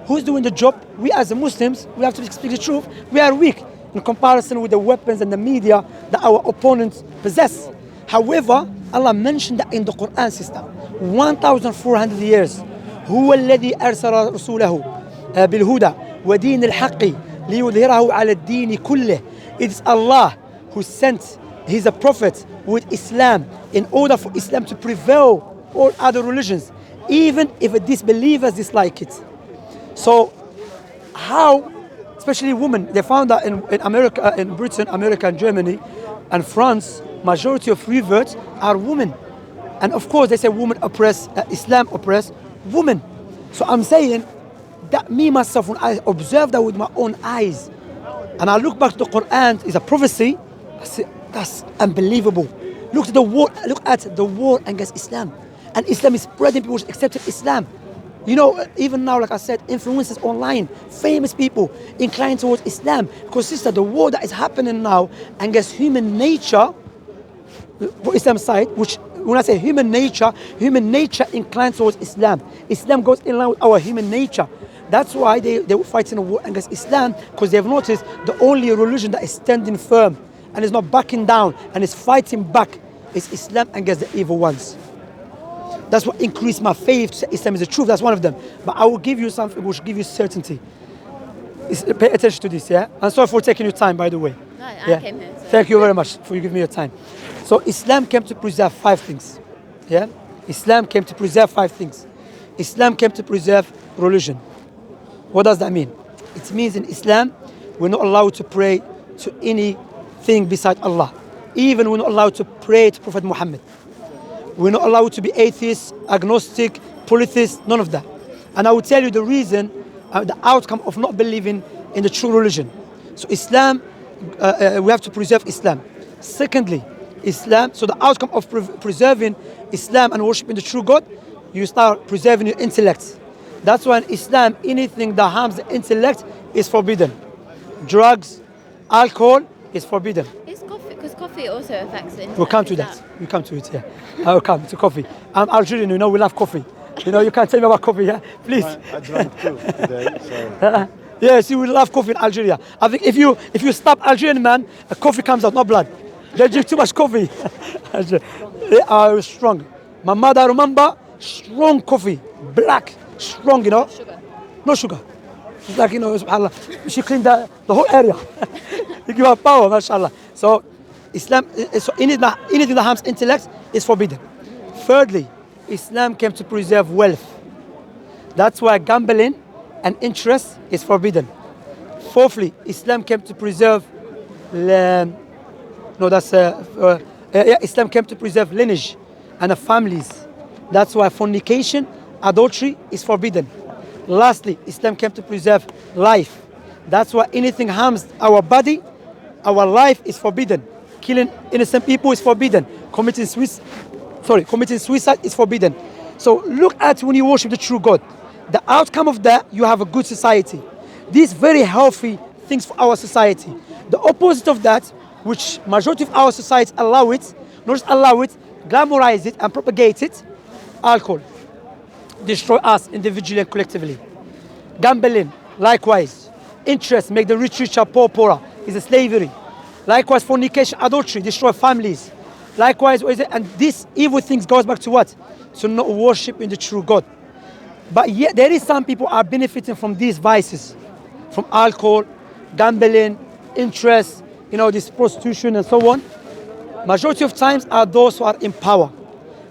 Who's doing the job? We as Muslims, we have to speak the truth. We are weak in comparison with the weapons and the media that our opponents possess. However, Allah mentioned that in the Quran, sister, 1,400 years. هو الذي أرسل رسوله بالهدى ودين الحق ليظهره على الدين كله. It is Allah who sent His prophet with Islam in order for Islam to prevail all other religions, even if the disbelievers dislike it. So how, especially women, they found that in America, in Britain, America and Germany and France, majority of reverts are women. And of course they say women oppress, Islam oppress women. So I'm saying that me myself, when I observe that with my own eyes, and I look back to the Quran, it's a prophecy, I say, that's unbelievable. Look at the war against Islam. And Islam is spreading, people accepted Islam. You know, even now, like I said, influencers online, famous people inclined towards Islam. Because sister, the war that is happening now against human nature, for Islam's side, which when I say human nature inclines towards Islam. Islam goes in line with our human nature. That's why they were fighting a war against Islam, because they've noticed the only religion that is standing firm and is not backing down and is fighting back is Islam against the evil ones. That's what increased my faith. Islam is the truth. That's one of them. But I will give you something which will give you certainty. Pay attention to this, yeah? I'm sorry for taking your time, by the way. No, I came here. So. Thank you very much for giving me your time. So Islam came to preserve 5 things. Yeah? Islam came to preserve 5 things. Islam came to preserve religion. What does that mean? It means in Islam, we're not allowed to pray to anything beside Allah. Even we're not allowed to pray to Prophet Muhammad. We're not allowed to be atheist, agnostic, polytheist, none of that. And I will tell you the reason, the outcome of not believing in the true religion. So Islam, we have to preserve Islam. Secondly, Islam, so the outcome of preserving Islam and worshiping the true God, you start preserving your intellect. That's why in Islam, anything that harms the intellect is forbidden. Drugs, alcohol is forbidden. It's coffee, because coffee also affects the intellect. We'll come to that. We'll come to it, yeah. I'll come to coffee. I'm Algerian, you know, we love coffee. You know, you can't tell me about coffee, yeah? Please. I drank too today, so. Yeah, see, we love coffee in Algeria. I think if you stop Algerian man, coffee comes out, not blood. They drink too much coffee. They are strong. My mother, I remember, strong coffee, black, strong, you know. Sugar. No sugar. It's like, you know, subhanAllah, she cleaned the whole area. You give her power, mashallah. So Islam, so anything that harms intellect is forbidden. Thirdly, Islam came to preserve wealth. That's why gambling and interest is forbidden. Fourthly, Islam came to preserve Islam came to preserve lineage and the families. That's why fornication, adultery is forbidden. Lastly, Islam came to preserve life. That's why anything harms our body, our life is forbidden. Killing innocent people is forbidden. Committing suicide is forbidden. So look at when you worship the true God. The outcome of that, you have a good society. These very healthy things for our society. The opposite of that, which majority of our society allow it, not just allow it, glamorize it and propagate it, alcohol. Destroy us individually and collectively. Gambling, likewise. Interest, make the rich richer, poor poorer, is a slavery. Likewise, fornication, adultery, destroy families. Likewise, what is it? And these evil things goes back to what? To not worshiping the true God. But yet there is some people are benefiting from these vices, from alcohol, gambling, interest, you know, this prostitution and so on. Majority of times are those who are in power.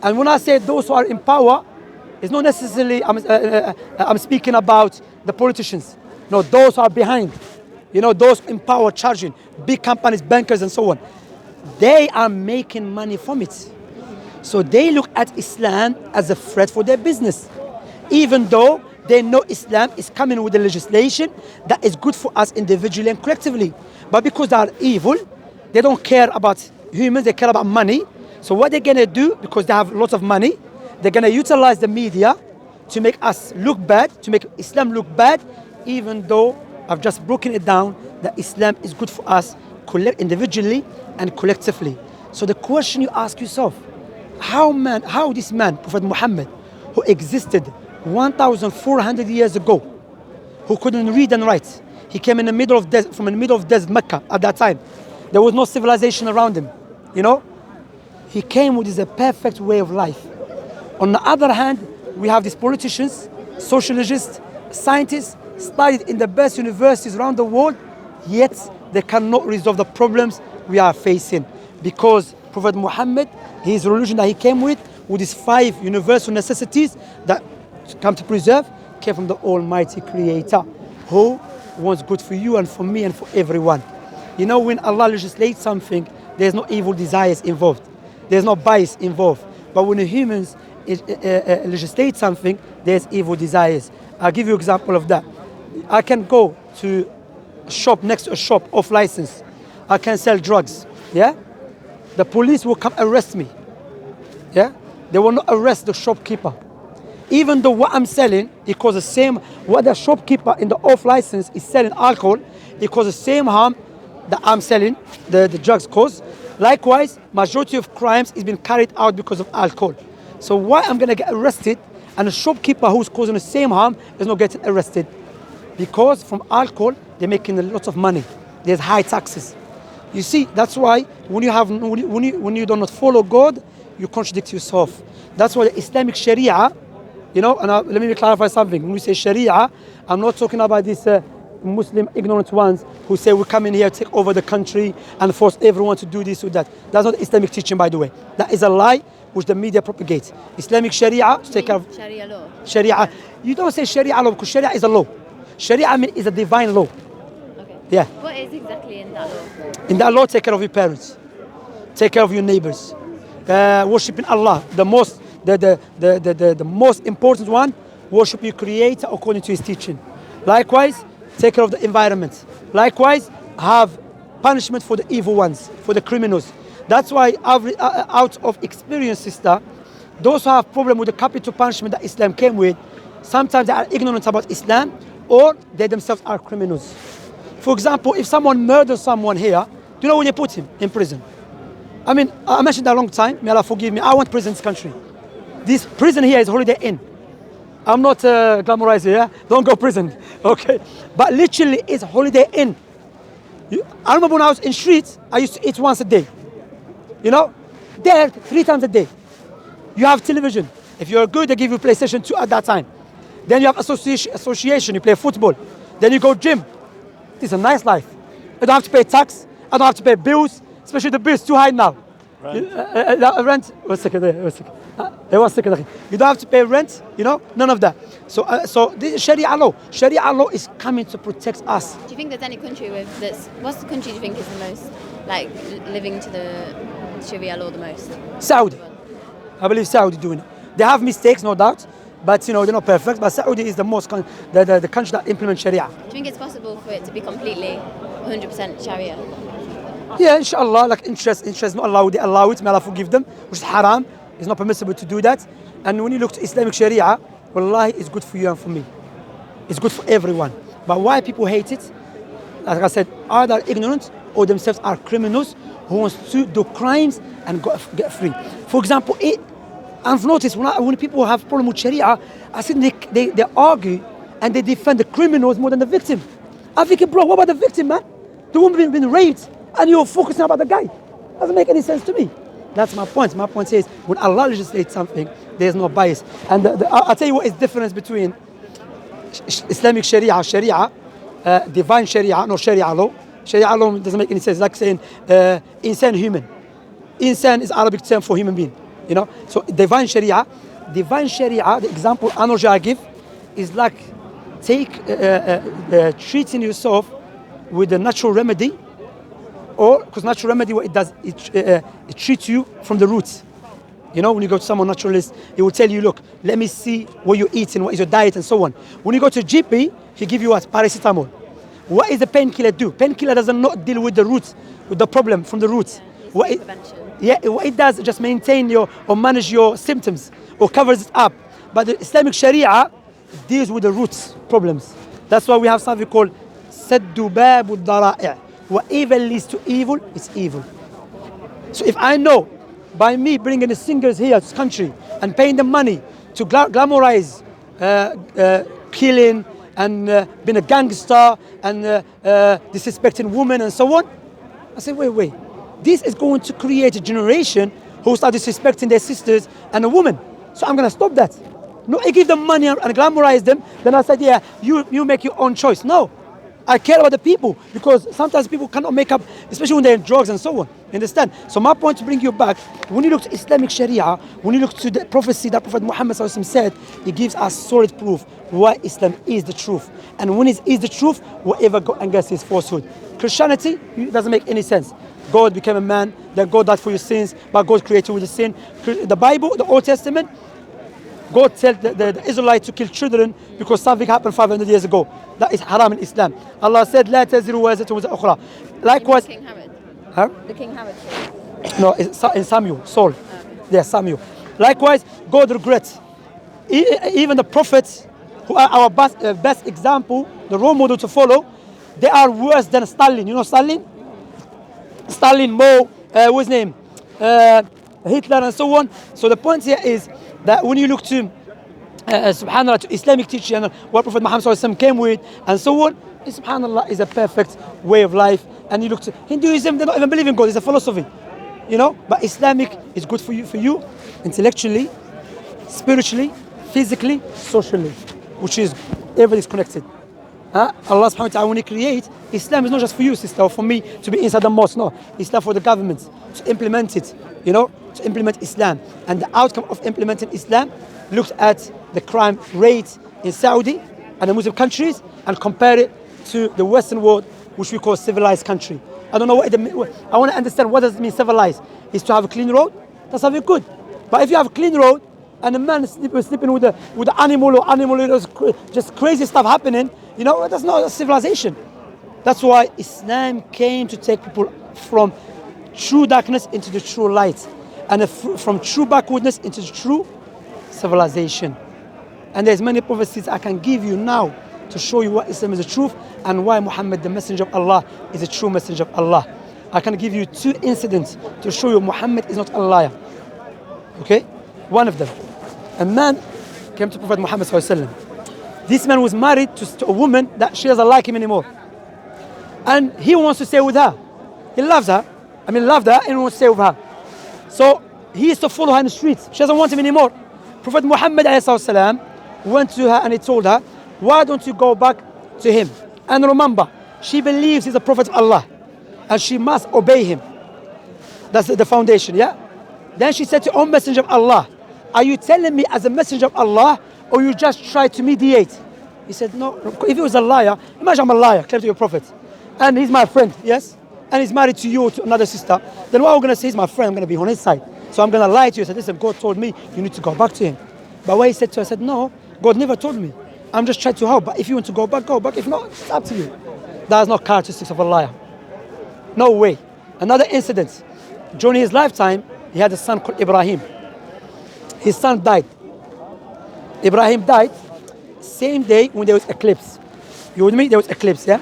And when I say those who are in power, it's not necessarily, I'm speaking about the politicians. No, those who are behind. You know, those in power charging, big companies, bankers and so on. They are making money from it. So they look at Islam as a threat for their business. Even though they know Islam is coming with a legislation that is good for us individually and collectively. But because they are evil, they don't care about humans, they care about money. So what they're going to do, because they have lots of money, they're going to utilize the media to make us look bad, to make Islam look bad, even though I've just broken it down that Islam is good for us individually and collectively. So the question you ask yourself, how this man, Prophet Muhammad, who existed 1,400 years ago, who couldn't read and write, he came in the middle of desert, from the middle of desert Mecca at that time. There was no civilization around him, you know. He came with a perfect way of life. On the other hand, we have these politicians, sociologists, scientists, studied in the best universities around the world, yet they cannot resolve the problems we are facing. Because Prophet Muhammad, his religion that he came with his 5 universal necessities that come to preserve, came from the Almighty Creator, who wants good for you and for me and for everyone. You know, when Allah legislates something, there's no evil desires involved. There's no bias involved. But when the humans legislate something, there's evil desires. I'll give you an example of that. I can go to a shop next to a shop off license. I can sell drugs. Yeah? The police will come arrest me. Yeah? They will not arrest the shopkeeper. Even though what I'm selling, it causes the same, what the shopkeeper in the off license is selling alcohol, it causes the same harm that I'm selling, the drugs cause. Likewise, majority of crimes is being carried out because of alcohol. So why I'm gonna get arrested and a shopkeeper who's causing the same harm is not getting arrested? Because from alcohol, they're making a lot of money. There's high taxes. You see, that's why when you do not follow God, you contradict yourself. That's why the Islamic Sharia, you know, and let me clarify something. When we say Sharia, I'm not talking about these Muslim ignorant ones who say we come in here, take over the country and force everyone to do this or that. That's not Islamic teaching, by the way. That is a lie which the media propagates. Islamic Sharia, to take care of Sharia law. Sharia. You don't say Sharia law because Sharia is a law. Sharia is a divine law. Okay. Yeah. What is exactly in that law? In that law, take care of your parents, take care of your neighbors, worshiping Allah. The most important one, worship your Creator according to His teaching. Likewise, take care of the environment. Likewise, have punishment for the evil ones, for the criminals. That's why, out of experience, sister, those who have problem with the capital punishment that Islam came with, sometimes they are ignorant about Islam, or they themselves are criminals. For example, if someone murders someone here, do you know where they put him? In prison. I mean, I mentioned that a long time. May Allah forgive me. I want prison in this country. This prison here is Holiday Inn. I'm not glamorizing, yeah? Don't go prison, okay? But literally, it's Holiday Inn. I remember when I was in streets, I used to eat once a day. You know? There, 3 times a day. You have television. If you're good, they give you PlayStation 2 at that time. Then you have association, you play football. Then you go gym. It's a nice life. I don't have to pay tax. I don't have to pay bills, especially the bills too high now. Rent. One second. You don't have to pay rent, you know, none of that. So this is Sharia law. Sharia law is coming to protect us. Do you think there's any country with this? What's the country do you think is the most, like, living to the Sharia law the most? Saudi. I believe Saudi doing it. They have mistakes, no doubt, but you know they're not perfect. But Saudi is the most the country that implements Sharia. Do you think it's possible for it to be completely 100% Sharia? Yeah, inshallah, like interest not allowed, they allow it, may Allah forgive them, which is haram. It's not permissible to do that. And when you look to Islamic Sharia, wallahi, it's good for you and for me. It's good for everyone. But why people hate it? Like I said, either ignorant or themselves are criminals who want to do crimes and get free. For example, I've noticed when people have problem with Sharia, I think they argue and they defend the criminals more than the victim. I think, bro, what about the victim, man? The woman been raped and you're focusing about the guy. Doesn't make any sense to me. That's my point. My point is, when Allah legislates something, there's no bias. And I'll tell you what is the difference between Islamic Sharia, divine Sharia, no Sharia law. Sharia law doesn't make any sense. It's like saying insan human. Insan is Arabic term for human being. You know. So divine Sharia, the example analogy I give is like treating yourself with a natural remedy. Or, because natural remedy, what it does, it treats you from the roots. You know, when you go to someone naturalist, he will tell you, look, let me see what you're eating, what is your diet, and so on. When you go to GP, he give you what? Paracetamol. What is the painkiller do? Painkiller does not deal with the roots, with the problem from the roots. What it does, just maintain or manage your symptoms, or covers it up. But the Islamic Sharia deals with the roots problems. That's why we have something called Saddu Babu Dara'i'. What evil leads to evil is evil. So if I know by me bringing the singers here to this country and paying them money to glamorize killing and being a gangster and disrespecting women and so on. I said, wait. This is going to create a generation who start disrespecting their sisters and a woman. So I'm going to stop that. No, I give them money and glamorize them. Then I said, yeah, you make your own choice. No, I care about the people because sometimes people cannot make up, especially when they're in drugs and so on. You understand? So my point to bring you back, when you look to Islamic Sharia, when you look to the prophecy that Prophet Muhammad said, it gives us solid proof why Islam is the truth. And when it is the truth, whatever goes against is falsehood. Christianity, it doesn't make any sense. God became a man, then God died for your sins, but God created you with the sin. The Bible, the Old Testament, God told the Israelites to kill children because something happened 500 years ago. That is haram in Islam. Allah said, لا تزر وازرة وزر أخرى. Likewise, King Herod. huh? The King Herod. No, it's in Samuel, Saul. Yeah, Samuel. Likewise, God regrets. Even the prophets, who are our best example, the role model to follow, they are worse than Stalin. You know Stalin? Stalin, Mao, what's his name? Hitler and so on. So the point here is that when you look to subhanallah, to Islamic teaching and what Prophet Muhammad came with and so on, subhanallah is a perfect way of life. And you look to Hinduism, they don't even believe in God, it's a philosophy. You know, but Islamic is good for you intellectually, spiritually, physically, socially, which is everything's connected. Allah subhanahu wa ta'ala, when He creates, Islam is not just for you, sister, or for me to be inside the mosque. No, Islam for the government to implement it, you know, to implement Islam. And the outcome of implementing Islam looks at the crime rate in Saudi and the Muslim countries and compare it to the Western world, which we call civilized country. I don't know what it means. I want to understand what does it mean civilized. Is to have a clean road? That's something good. But if you have a clean road and a man is sleeping with the animal or animal, just crazy stuff happening, you know, that's not a civilization. That's why Islam came to take people from true darkness into the true light, and from true backwardness into the true civilization. And there's many prophecies I can give you now to show you why Islam is the truth and why Muhammad, the messenger of Allah, is a true messenger of Allah. I can give you 2 incidents to show you Muhammad is not a liar. Okay? One of them. A man came to Prophet Muhammad ﷺ. This man was married to a woman that she doesn't like him anymore. And he wants to stay with her. He loves her. Loved her and wants to stay with her. So he used to follow her in the streets. She doesn't want him anymore. Prophet Muhammad ﷺ went to her and he told her, why don't you go back to him? And remember, she believes he's a prophet of Allah and she must obey him. That's the foundation, yeah? Then she said to O Messenger of Allah, are you telling me as a messenger of Allah or you just try to mediate? He said, no, if he was a liar, imagine I'm a liar, claim to your prophet. And he's my friend, yes? And he's married to you or to another sister. Then what I'm going to say is my friend, I'm going to be on his side. So I'm going to lie to you. I said, listen, God told me you need to go back to him. But what he said to her, I said, no, God never told me. I'm just trying to help. But if you want to go back, go back. If not, it's up to you. That's not characteristics of a liar. No way. Another incident. During his lifetime, he had a son called Ibrahim. His son died. Ibrahim died same day when there was eclipse. You with me? There was eclipse, yeah?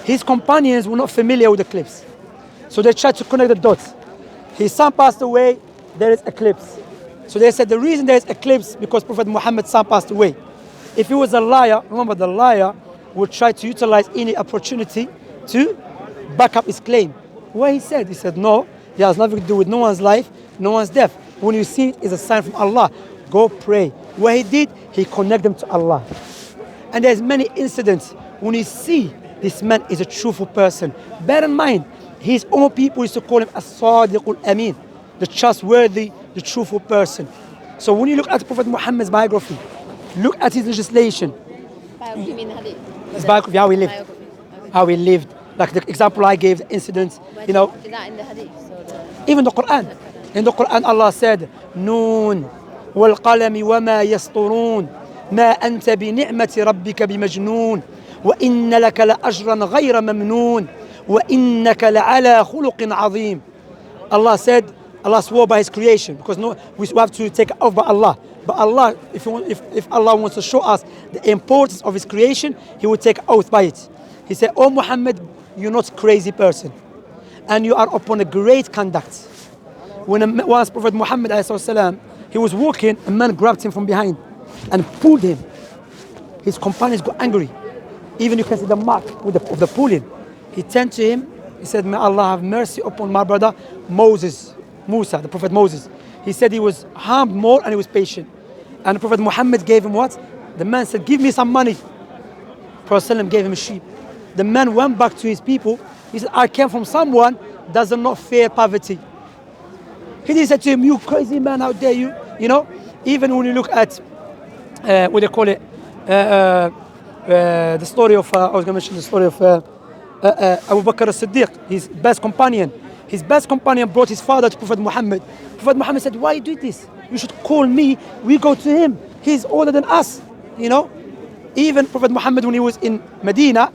His companions were not familiar with eclipse. So they tried to connect the dots. His son passed away, there is eclipse. So they said the reason there is eclipse because Prophet Muhammad's son passed away. If he was a liar, remember the liar would try to utilize any opportunity to back up his claim. What he said, no, it has nothing to do with no one's life, no one's death. When you see it, it's a sign from Allah. Go pray. What he did, he connected them to Allah. And there's many incidents when you see this man is a truthful person. Bear in mind, his own people used to call him as-sadiqul amin, the trustworthy, the truthful person. So when you look at Prophet Muhammad's biography, look at his legislation. Biography, you mean the hadith? His biography, how he lived. Biography. Okay. How he lived. Like the example I gave, the incidents, you know. Is that in the hadith? Or the... Even the Quran. In the Quran, Allah said, Noon, wal qalami wa ma yasturun, ma anta bi ni'mati rabbika bi majnoon, wa inna laka la ajran ghayra mamnoon, wa innaka la ala khuluqin azim. Allah said, Allah swore by His creation, because we have to take it off by Allah. But Allah, if Allah wants to show us the importance of His creation, He will take oath by it. He said, "Oh Muhammad, you're not a crazy person, and you are upon a great conduct. Once Prophet Muhammad ﷺ, he was walking, a man grabbed him from behind and pulled him. His companions got angry. Even you can see the mark of the pulling. He turned to him, he said, may Allah have mercy upon my brother Musa, the Prophet Moses. He said he was harmed more and he was patient. And the Prophet Muhammad gave him what? The man said, give me some money. Prophet ﷺ gave him a sheep. The man went back to his people. He said, I came from someone that does not fear poverty. He didn't say to him, you crazy man, how dare you? You know, even when you look at, what they call it, the story of, I was going to mention the story of Abu Bakr as-Siddiq, his best companion. His best companion brought his father to Prophet Muhammad. Prophet Muhammad said, why you do this? You should call me, we go to him. He's older than us, you know. Even Prophet Muhammad, when he was in Medina,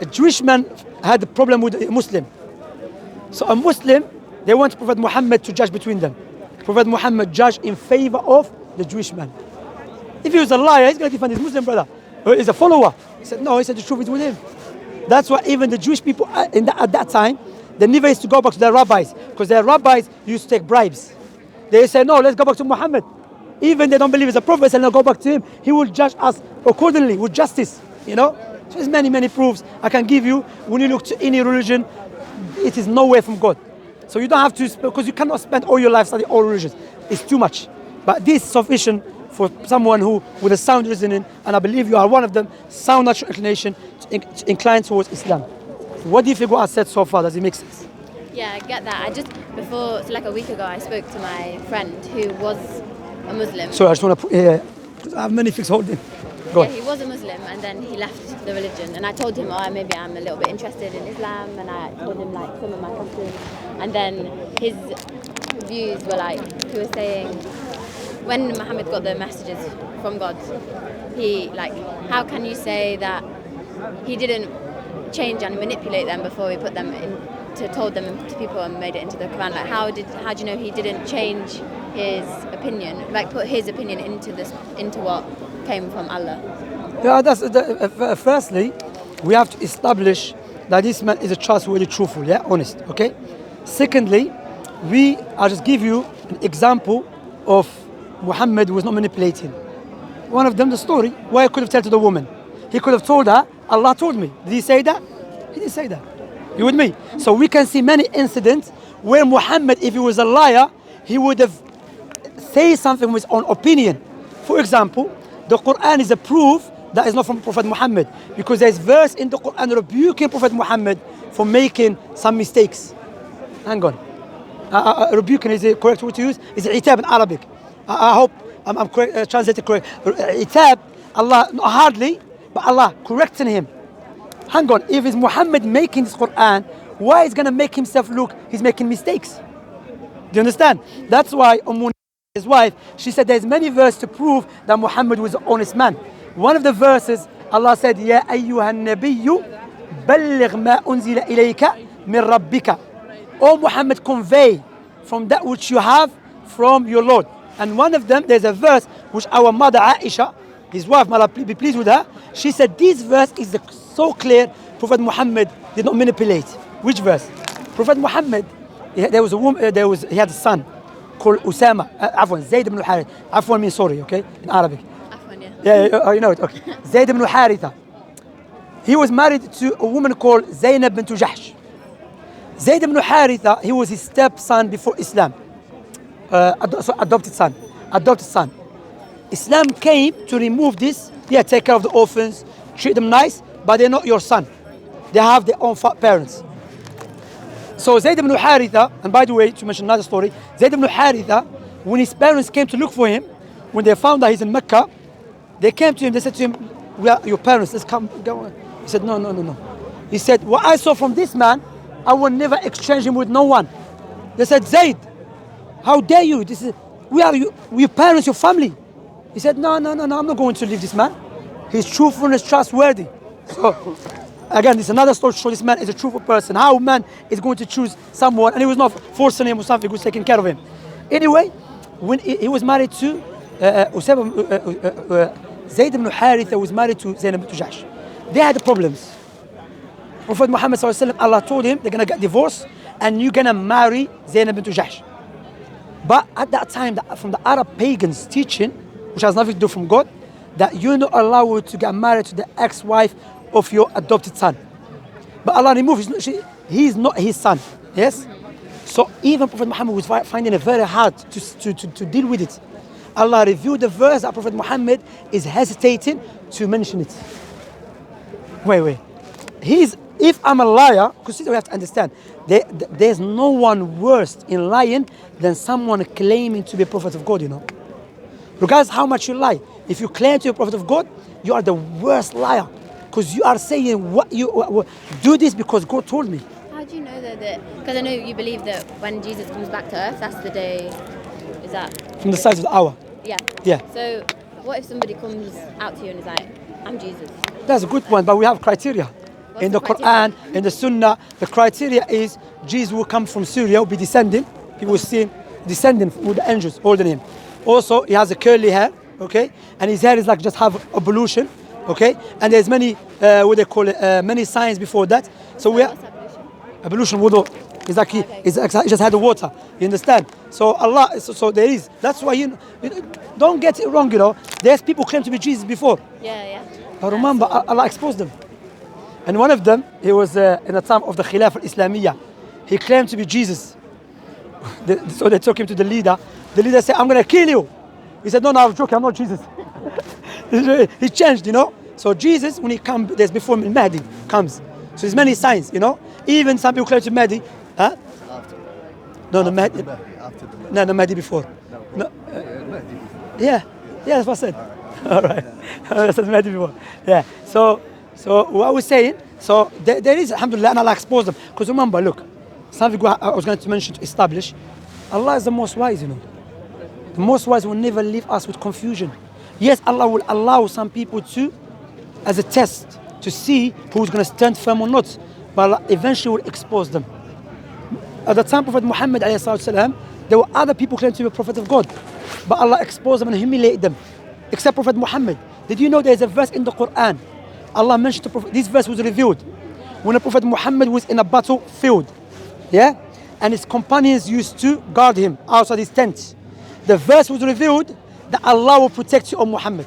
a Jewish man had a problem with a Muslim. So a Muslim, they went to Prophet Muhammad to judge between them. Prophet Muhammad judged in favor of the Jewish man. If he was a liar, he's going to defend his Muslim brother. Or he's a follower. He said, no, he said the truth is with him. That's why even the Jewish people at that time, they never used to go back to their rabbis, because their rabbis used to take bribes. They say, no, let's go back to Muhammad. Even they don't believe he's a prophet, say, no, go back to him. He will judge us accordingly with justice, you know. So there's many, many proofs I can give you. When you look to any religion, it is nowhere from God. So you don't have to, because you cannot spend all your life studying all religions. It's too much. But this is sufficient for someone who, with a sound reasoning, and I believe you are one of them, sound natural inclination, to incline towards Islam. What do you think what I said so far? Does it make sense? Yeah, I get that. So like a week ago, I spoke to my friend who was a Muslim. Sorry, I just want to put, I have many things holding. Go on. He was a Muslim and then he left the religion. And I told him, maybe I'm a little bit interested in Islam. And I told him like some of my customs. And then his views were like, he was saying, when Muhammad got the messages from God, he like, how can you say that he didn't change and manipulate them before he put them told them to people and made it into the Quran? Like, how do you know he didn't change his opinion, like put his opinion into what came from Allah? Yeah, firstly, we have to establish that this man is a trustworthy, truthful, yeah, honest, okay? Secondly, I'll just give you an example of Muhammad was not manipulating. One of them, the story, why he could have told to the woman. He could have told her, Allah told me. Did he say that? He didn't say that. You with me? So we can see many incidents where Muhammad, if he was a liar, he would have said something with his own opinion. For example, the Quran is a proof that is not from Prophet Muhammad, because there's verse in the Quran rebuking Prophet Muhammad for making some mistakes. Hang on. Rebuking is the correct word to use? Is itab in Arabic. I hope I'm correct, translated correct. Itab, Allah, not hardly, but Allah correcting him. Hang on, if it's Muhammad making this Quran, why is going to make himself look he's making mistakes? Do you understand? That's why his wife, she said there's many verses to prove that Muhammad was an honest man. One of the verses, Allah said, Ya ayyuhan nabiyyu, balligh ma unzila ilayka min rabbika. O Muhammad, convey from that which you have from your Lord. And one of them, there's a verse which our mother Aisha, his wife, may Allah be pleased with her, she said this verse is so clear, Prophet Muhammad did not manipulate. Which verse? Prophet Muhammad, there was a woman, he had a son called Usama, Zayd ibn al-Harith. Afwan means sorry, okay, in Arabic. Afwan, yeah. Yeah, you know it, okay. Zayd ibn al-Haritha. He was married to a woman called Zaynab bint Jahsh. Zayd ibn al-Haritha, he was his stepson before Islam. Adopted son. Islam came to remove this. Yeah, take care of the orphans, treat them nice, but they're not your son. They have their own parents. So Zayd ibn al-Haritha, and by the way, to mention another story, Zayd ibn al-Haritha, when his parents came to look for him, when they found that he's in Mecca, they came to him, they said to him, we are your parents, let's come, go on. He said, no. He said, what I saw from this man, I will never exchange him with no one. They said, Zayd, how dare you? We are your parents, your family. He said, no, I'm not going to leave this man. His truthfulness is trustworthy. So, again, this is another story to show this man is a truthful person. How a man is going to choose someone, and he was not forcing him or something, he was taking care of him. Anyway, when he was married to Zayd ibn Haritha was married to Zaynab bint Jahsh. They had problems. Prophet Muhammad sallallahu alaihi wasallam, Allah told him they're going to get divorced and you're going to marry Zaynab bint Jahsh. But at that time, from the Arab pagans teaching, which has nothing to do from God, that you're not allowed to get married to the ex-wife of your adopted son. But Allah removed, he's not his son. Yes? So even Prophet Muhammad was finding it very hard to deal with it. Allah revealed the verse that Prophet Muhammad is hesitating to mention it. Wait. If I'm a liar, because we have to understand, there's no one worse in lying than someone claiming to be a prophet of God, you know. Regardless how much you lie, if you claim to be a prophet of God, you are the worst liar. Because you are saying do this because God told me. How do you know that? Because I know you believe that when Jesus comes back to earth, that's the day. Is that From the size of the hour. Yeah. So what if somebody comes out to you and is like, I'm Jesus? That's a good point, but we have criteria. In the Quran, in the Sunnah, the criteria is Jesus will come from Syria, will be descending. People will see him descending with the angels holding him. Also, he has a curly hair, okay? And his hair is like just have ablution, okay? And there's many, what they call it, many signs before that. So we have ablution wudu. It's like he just had the water. You understand? So Allah, so there is. That's why you don't get it wrong. You know, there's people claim to be Jesus before. Yeah. But remember, Allah exposed them. And one of them, he was in the time of the Khilafah al-Islamiyah. He claimed to be Jesus. So they took him to the leader. The leader said, I'm going to kill you. He said, no, I'm joking, I'm not Jesus. He changed, you know. So Jesus, when he comes, there's before Mahdi comes. So there's many signs, you know. Even some people claim to Mahdi. Huh? No, Mahdi. No, Mahdi before. No. Yeah, that's what I said. All right. I said Mahdi before. Yeah. So what we're saying, so there is, alhamdulillah, and Allah exposed them. Because remember, look, something I was going to mention to establish, Allah is the most wise, you know. The most wise will never leave us with confusion. Yes, Allah will allow some people to, as a test, to see who's going to stand firm or not. But Allah eventually will expose them. At the time of Prophet Muhammad, there were other people claiming to be a prophet of God. But Allah exposed them and humiliated them. Except Prophet Muhammad. Did you know there's a verse in the Quran? Allah mentioned the Prophet, this verse was revealed when the Prophet Muhammad was in a battlefield. Yeah? And his companions used to guard him outside his tent. The verse was revealed that Allah will protect you, O Muhammad.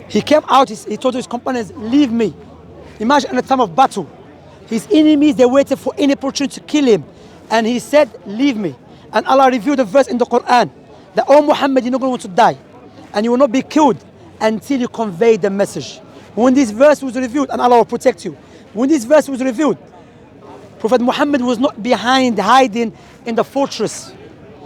He came out, he told his companions, leave me. Imagine in a time of battle. His enemies, they waited for any opportunity to kill him. And he said, leave me. And Allah revealed the verse in the Quran that, O Muhammad, you're not going to die. And you will not be killed until you convey the message. When this verse was revealed, and Allah will protect you. When this verse was revealed, Prophet Muhammad was not hiding in the fortress.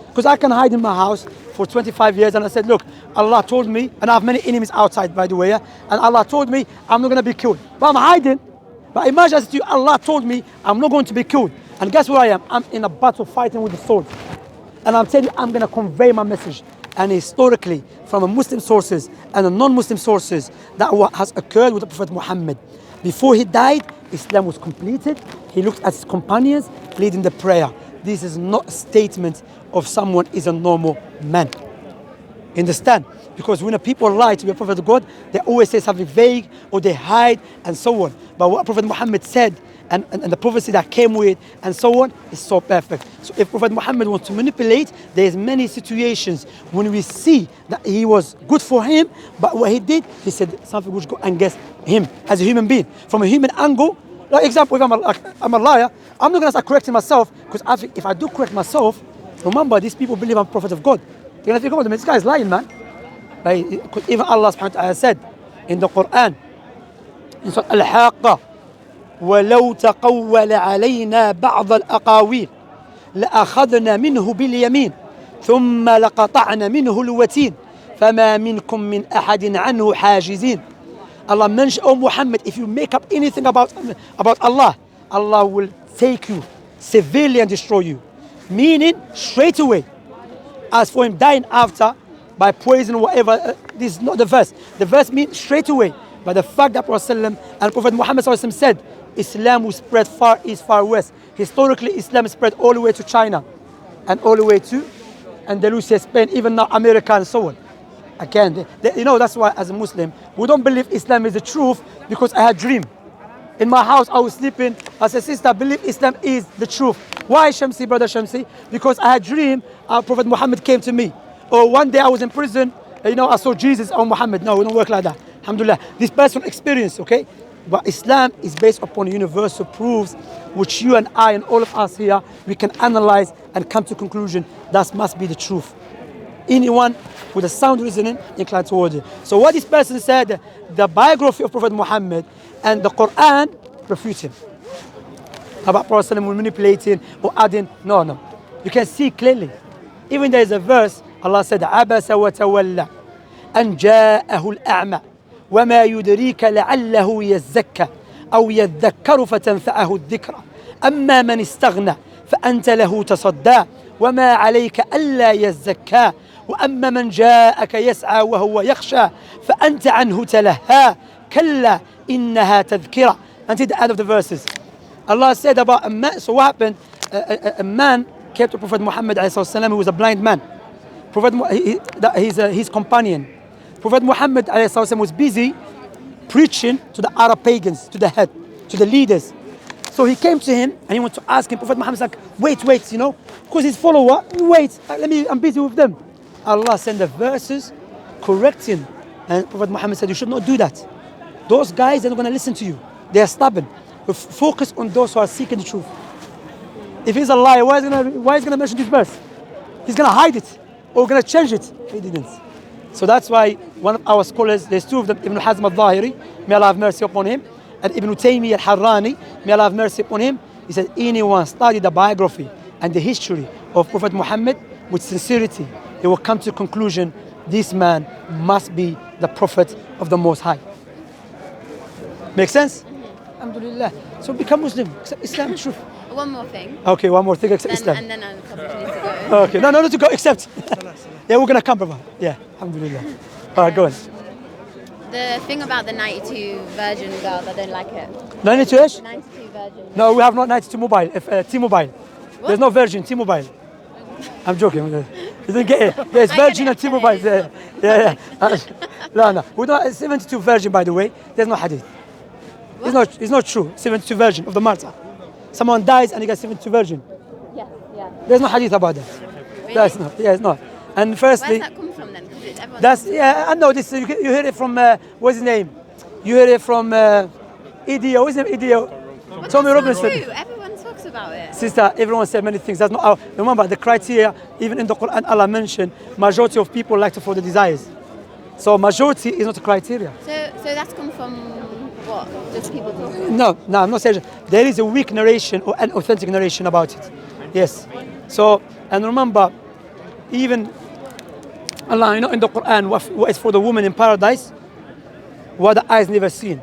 Because I can hide in my house for 25 years and I said, look, Allah told me, and I have many enemies outside, by the way, and Allah told me I'm not going to be killed. But I'm hiding. But imagine to you, Allah told me I'm not going to be killed. And guess where I am? I'm in a battle fighting with the sword. And I'm telling you, I'm going to convey my message. And historically, from the Muslim sources and the non-Muslim sources, that what has occurred with the Prophet Muhammad. Before he died, Islam was completed. He looked at his companions leading the prayer. This is not a statement of someone is a normal man. Understand? Because when people lie to be a prophet of God, they always say something vague or they hide and so on. But what Prophet Muhammad said and the prophecy that came with and so on is so perfect. So if Prophet Muhammad wants to manipulate, there's many situations when we see that he was good for him, but what he did, he said something which go against him as a human being. From a human angle, like example, if I'm a liar, I'm not going to start correcting myself, because I think if I do correct myself, remember these people believe I'm prophet of God. They're going to think, oh, this guy is lying, man. But even Allah subhanahu wa ta'ala said in the Quran, in Surah Al-Haqqa, وَلَوْ تَقَوَّلَ عَلَيْنَا بَعْضَ الْأَقَاوِيلِ لَأَخَذْنَا مِنْهُ بِالْيَمِينِ ثُمَّ لَقَطَعْنَا مِنْهُ الْوَتِينَ فَمَا مِنْكُمْ مِنْ أَحَدٍ عَنْهُ حَاجِزِينَ. Allah mentioned, oh Muhammad, if you make up anything about Allah, Allah will take you severely and destroy you. Meaning, straight away. As for him dying after, by poison or whatever, this is not the verse. The verse means straight away. But the fact that Prophet and Prophet Muhammad said, Islam will spread far east, far west. Historically, Islam spread all the way to China and all the way to Andalusia, Spain, even now America and so on. Again, you know, that's why as a Muslim, we don't believe Islam is the truth because I had a dream. In my house, I was sleeping. I said, sister, I believe Islam is the truth. Why Shamsi, brother Shamsi? Because I had dream Prophet Muhammad came to me. Or one day I was in prison, I saw Jesus or Muhammad. No, we don't work like that. Alhamdulillah. This personal experience, okay? But Islam is based upon universal proofs, which you and I and all of us here, we can analyze and come to conclusion that must be the truth. Anyone with a sound reasoning inclined towards it. So what this person said, the biography of Prophet Muhammad and the Quran refute him. About Prophet manipulating or adding, no. You can see clearly. Even there is a verse, Allah said, عَبَسَ وَتَوَلَّى أَنْ جَاءَهُ الْأَعْمَى وما يدريك لعله يزكى أو يذكر فتنفعه الذكرى أما من استغنى فأنت له تصدى وما عليك ألا يزكى وأما من جاءك يسعى وهو يخشى فأنت عنه تلهى كلا إنها تذكرة. Until the end of the verses. Allah said about a man, so what happened? A man came to Prophet Muhammad who was a blind man. Prophet, his companion. Prophet Muhammad was busy preaching to the Arab pagans, to the head, to the leaders. So he came to him and he wanted to ask him. Prophet Muhammad's like, wait, because his follower, wait, I'm busy with them. Allah sent the verses correcting. And Prophet Muhammad said, you should not do that. Those guys, they're not going to listen to you. They are stubborn. Focus on those who are seeking the truth. If he's a liar, why is he going to mention this verse? He's going to hide it or going to change it. He didn't. So that's why one of our scholars, there's two of them, Ibn Hazm al-Zahiri, may Allah have mercy upon him, and Ibn Taymiyyah al-Harrani, may Allah have mercy upon him. He said, anyone study the biography and the history of Prophet Muhammad with sincerity, he will come to the conclusion, this man must be the Prophet of the Most High. Make sense? Alhamdulillah. So become Muslim, accept Islam, truth. One more thing. Okay, one more thing, accept Islam. And then I'll probably need to go. Okay, no, not to go, accept. Yeah, we're going to come, brother. Yeah, alhamdulillah. All right, go on. The thing about the 92 virgin girls, I don't like it. 92-ish? 92 virgin. No, we have not 92 mobile, T-Mobile. There's no Virgin, T-Mobile. I'm joking. You didn't get it. There's Virgin and T-Mobile. Yeah. No. We don't, 72 Virgin, by the way. There's no hadith. It's not true. 72 Virgin of the martyr. Someone dies and he gets 72 Virgin. Yeah. There's no hadith about that. Really? That's not. Yeah, it's not. And firstly, where's that come from then? Because everyone. I know this. You hear it from what's his name? You hear it from Idio. What's his name? Idio. Tommy Robinson. True. Everyone talks about it. Sister, everyone said many things. That's not our. Remember the criteria. Even in the Quran, Allah mentioned majority of people like to follow the desires. So majority is not a criteria. So that's come from what? Just people talking? No, I'm not saying. There is a weak narration or an authentic narration about it. Yes. So, and remember, even Allah, in the Quran, what is for the woman in paradise, what the eyes never seen,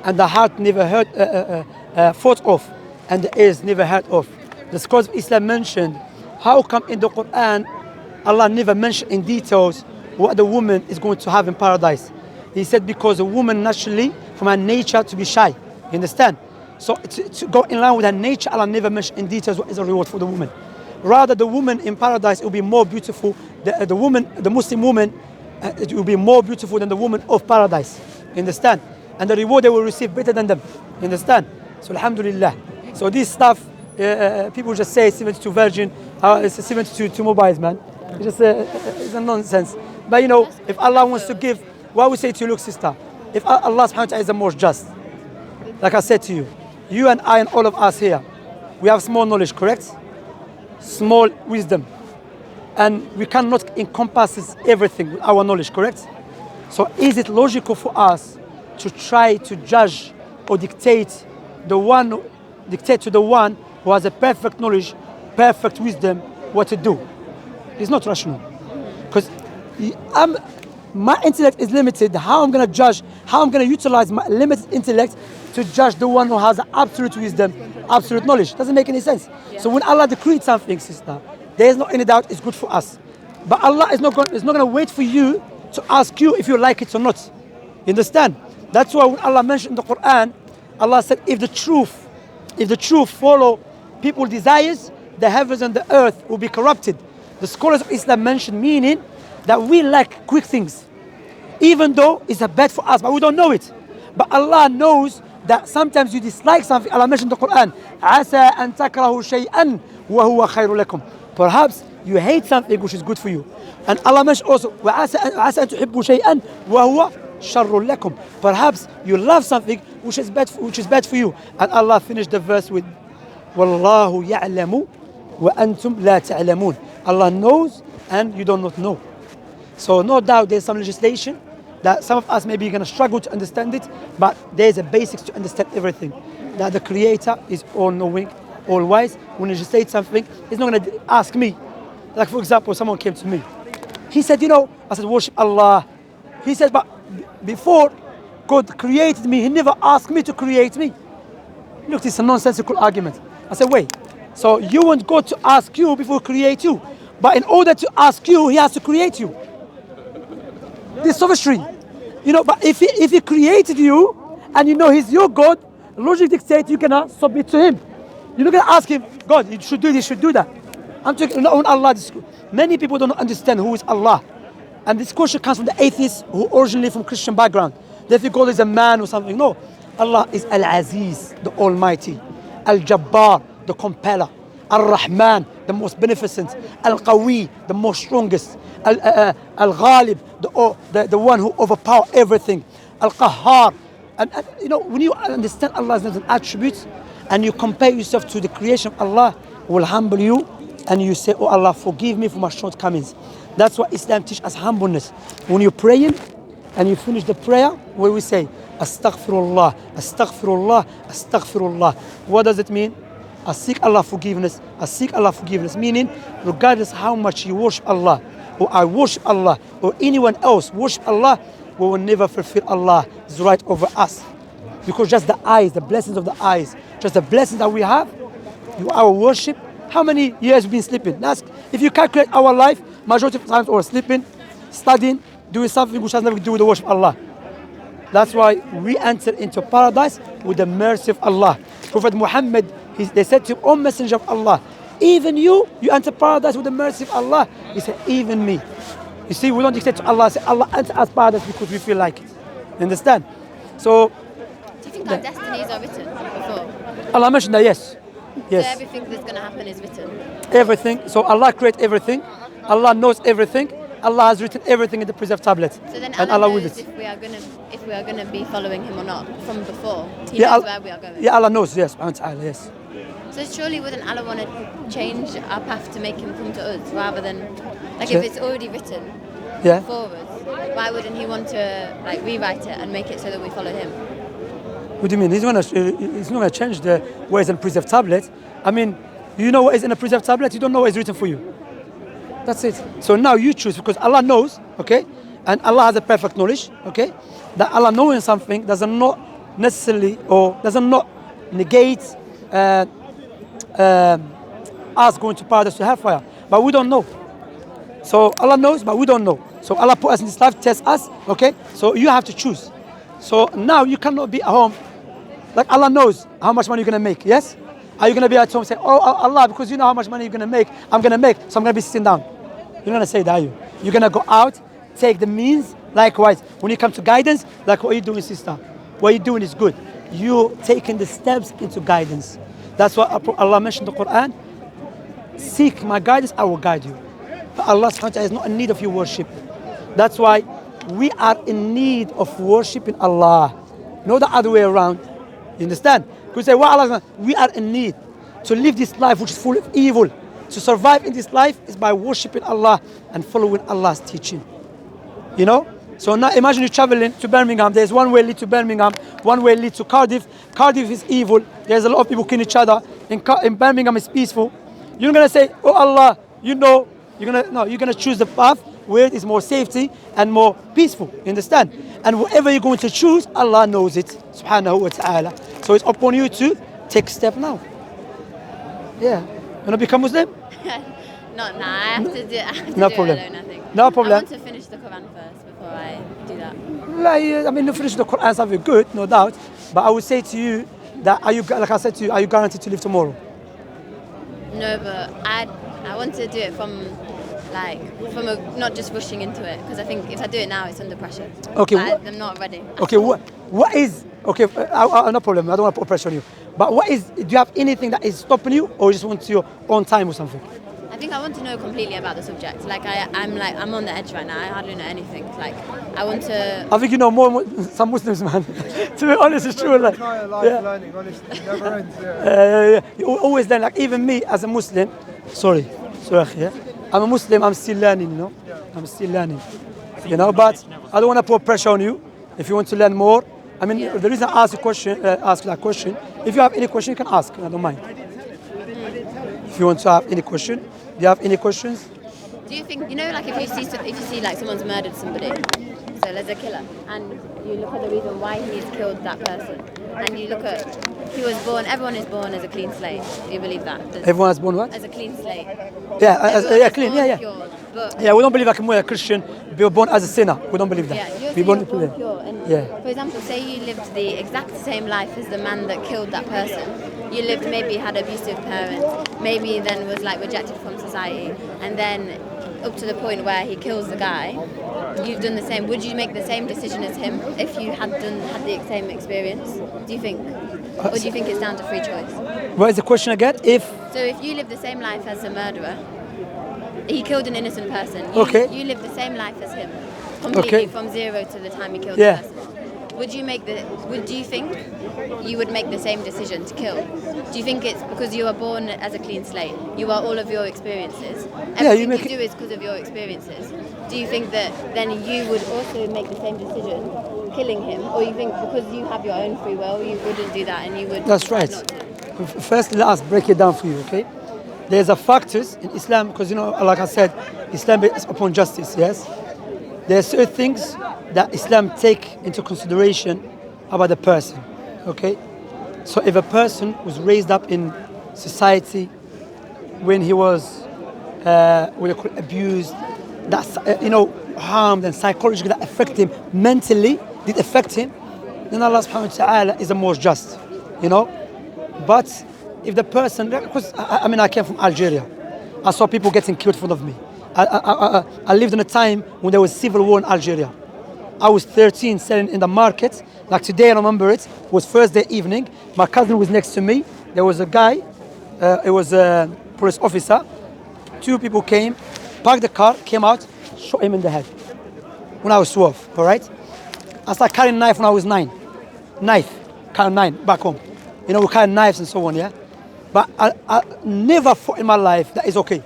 and the heart never heard, thought of, and the ears never heard of. The scholars of Islam mentioned, how come in the Quran, Allah never mentioned in details what the woman is going to have in paradise? He said because a woman naturally, from her nature, to be shy. You understand? So to go in line with her nature, Allah never mentioned in details what is the reward for the woman. Rather, the woman in paradise will be more beautiful. The Muslim woman, it will be more beautiful than the woman of paradise. You understand? And the reward they will receive better than them. You understand? So alhamdulillah. So this stuff, people just say 72 virgin, it's 72 mobiles, man. It's just it's a nonsense. But if Allah wants to give, what we say to you, look, sister, if Allah subhanahu wa ta'ala is the most just, like I said to you, you and I and all of us here, we have small knowledge, correct? Small wisdom. And we cannot encompass everything with our knowledge, correct? So is it logical for us to try to judge or dictate to the one who has a perfect knowledge, perfect wisdom, what to do? It's not rational. Because my intellect is limited. How I'm going to judge, how I'm going to utilize my limited intellect to judge the one who has absolute wisdom, absolute knowledge. Doesn't make any sense. Yeah. So when Allah decreed something, sister, there is no any doubt it's good for us. But Allah is not going to wait for you to ask you if you like it or not. You understand? That's why when Allah mentioned in the Quran, Allah said, if the truth follow people's desires, the heavens and the earth will be corrupted. The scholars of Islam mentioned meaning that we like quick things, even though it's bad for us, but we don't know it. But Allah knows that sometimes you dislike something. Allah mentioned in the Quran, عَسَىٰ أَن تَكْرَهُ شَيْئًا وَهُوَ خَيْرٌ لَكُمْ. Perhaps you hate something which is good for you. And Allah mentioned also, وَعَسَىٰ أَن تُحِبُّوا شَيْئًا وَهُوَ شَرٌ لَكُمْ. Perhaps you love something which is bad for you. And Allah finished the verse with, وَاللَّهُ يَعْلَمُ وَأَنْتُمْ لَا تَعْلَمُونَ. Allah knows and you do not know. So no doubt there's some legislation that some of us maybe going to struggle to understand it, but there's a basics to understand everything. That the Creator is all-knowing, all-wise. When he legislates something, he's not going to ask me. Like for example, someone came to me. He said, I said, worship Allah. He said, but before God created me, he never asked me to create me. Look, this is a nonsensical argument. I said, wait. So you want God to ask you before he create you. But in order to ask you, he has to create you. This sophistry. But if he created you and he's your God, logic dictates you cannot submit to him. You're not going to ask him, God, you should do this, you should do that. I'm talking on Allah. Many people don't understand who is Allah. And this question comes from the atheists who originally from Christian background. They think God is a man or something. No. Allah is Al-Aziz, the Almighty. Al-Jabbar, the Compeller. Al-Rahman, the most beneficent. Al-Qawi, the most strongest. Al-Ghalib, the one who overpower everything. Al-Qahhar. And when you understand Allah's attributes and you compare yourself to the creation of Allah, will humble you and you say, oh Allah, forgive me for my shortcomings. That's what Islam teaches us, humbleness. When you're praying and you finish the prayer, what we say? Astaghfirullah, Astaghfirullah, Astaghfirullah. What does it mean? I seek Allah forgiveness. I seek Allah forgiveness. Meaning, regardless how much you worship Allah, or I worship Allah, or anyone else worship Allah, we will never fulfill Allah's right over us. Because just the eyes, the blessings of the eyes, just the blessings that we have, our worship, how many years we've been sleeping? If you calculate our life, majority of times we're sleeping, studying, doing something which has nothing to do with the worship of Allah. That's why we enter into paradise with the mercy of Allah. Prophet Muhammad, they said to him, O Messenger of Allah, even you enter paradise with the mercy of Allah. He said, even me. You see, we don't dictate to Allah, say Allah enter us paradise because we feel like it. You understand? So, do you think our destinies are written before? Allah mentioned that, yes. Yes. So everything that's going to happen is written? Everything. So Allah created everything. Allah knows everything. Allah has written everything in the preserved tablet. So then and Allah knows knows if we are going to be following him or not from before. He Yeah, knows where we are going. Yeah, Allah knows, yes. Yes. So surely wouldn't Allah want to change our path to make him come to us rather than, like Sure. if it's already written Yeah. for us, why wouldn't he want to like rewrite it and make it so that we follow him? What do you mean? He's not going to change the what is in the preserved tablet. I mean, you know what is in a preserved tablet? You don't know what is written for you. That's it. So now you choose because Allah knows, okay? And Allah has a perfect knowledge, okay? That Allah knowing something does not necessarily or does not negate us going to paradise to hellfire. But we don't know. So Allah knows, but we don't know. So Allah put us in this life, test us, okay? So you have to choose. So now you cannot be at home. Like Allah knows how much money you're going to make, yes? Are you going to be at home and say, oh Allah, because you know how much money you're going to make, I'm going to make, so I'm going to be sitting down. You're going to say that, are you? You're going to go out, take the means. Likewise, when you come to guidance, like what you're doing, sister, what you're doing is good. You're taking the steps into guidance. That's what Allah mentioned in the Quran. Seek my guidance, I will guide you. But Allah subhanahu wa ta'ala is not in need of your worship. That's why we are in need of worshiping Allah. Not the other way around. You understand? Because say, well, Allah, we are in need to live this life which is full of evil. To survive in this life is by worshiping Allah and following Allah's teaching. You know? So now imagine you're traveling to Birmingham. There's one way lead to Birmingham, one way lead to Cardiff. Cardiff is evil. There's a lot of people killing each other. In Birmingham it's peaceful. You're not going to say, oh Allah, you know. You're going to choose the path where it is more safety and more peaceful. You understand? And whatever you're going to choose, Allah knows it. Subhanahu wa ta'ala. So it's upon you to take a step now. Yeah. You want to become Muslim? Not now. I have to do it. No problem. Alone, I think. No problem. I want to finish the Quran first before I do that. I mean, you finish the Quran is something good, no doubt. But I would say to you that like I said to you, are you guaranteed to live tomorrow? No, but I want to do it from not just rushing into it, because I think if I do it now, it's under pressure. Okay. I'm not ready. Okay. What is Okay, no problem. I don't want to put pressure on you. But do you have anything that is stopping you, or you just want your own time or something? I think I want to know completely about the subject. Like I'm on the edge right now. I hardly know anything. Like I want to. I think you know more some Muslims, man. To be honest, it's true. Like, Entire life yeah. learning, honestly, it never ends. Yeah. You always learn. Like even me as a Muslim, sorry, yeah. I'm a Muslim. I'm still learning. You know, I'm still learning. You know, but I don't want to put pressure on you. If you want to learn more, I mean, the reason I ask that question. If you have any question, you can ask. I don't mind. If you want to have any question, do you have any questions? Do you think, you know, like if you see like someone's murdered somebody, so there's a killer, and you look at the reason why he's killed that person, and you look at, everyone is born as a clean slate. Do you believe that? Everyone is born what? As a clean slate. Yeah, clean, yeah. Pure, but Yeah, we don't believe like we're a Christian, we were born as a sinner. We don't believe that. yeah, We're born born pure. And Yeah. for example, say you lived the exact same life as the man that killed that person. You lived, maybe had abusive parents, maybe then was like rejected from society, and then up to the point where he kills the guy. You've done the same. Would you make the same decision as him if you had the same experience? Do you think, or do you think it's down to free choice? What is the question again? So if you live the same life as a murderer, he killed an innocent person. You live the same life as him, completely from zero to the time he killed the person. Do you think you would make the same decision to kill? Do you think it's because you are born as a clean slate? You are all of your experiences. Everything you do is because of your experiences. Do you think that then you would also make the same decision, killing him, or you think because you have your own free will, you wouldn't do that and you would? That's right. First, let us break it down for you, okay? There's a factors in Islam because, you know, like I said, Islam is upon justice. Yes. There are certain things that Islam take into consideration about the person, okay? So if a person was raised up in society when he was abused, that's harmed and psychologically that affect him, mentally did affect him, then Allah subhanahu wa ta'ala is the most just, you know? But if the person, because I came from Algeria, I saw people getting killed in front of me. I lived in a time when there was civil war in Algeria. I was 13 selling in the market. Like today, I remember it was Thursday evening. My cousin was next to me. There was a guy, it was a police officer. Two people came, parked the car, came out, shot him in the head. When I was 12, all right? I started carrying a knife when I was 9. Carrying 9, back home. You know, we carry knives and so on, yeah? But I never thought in my life that is okay.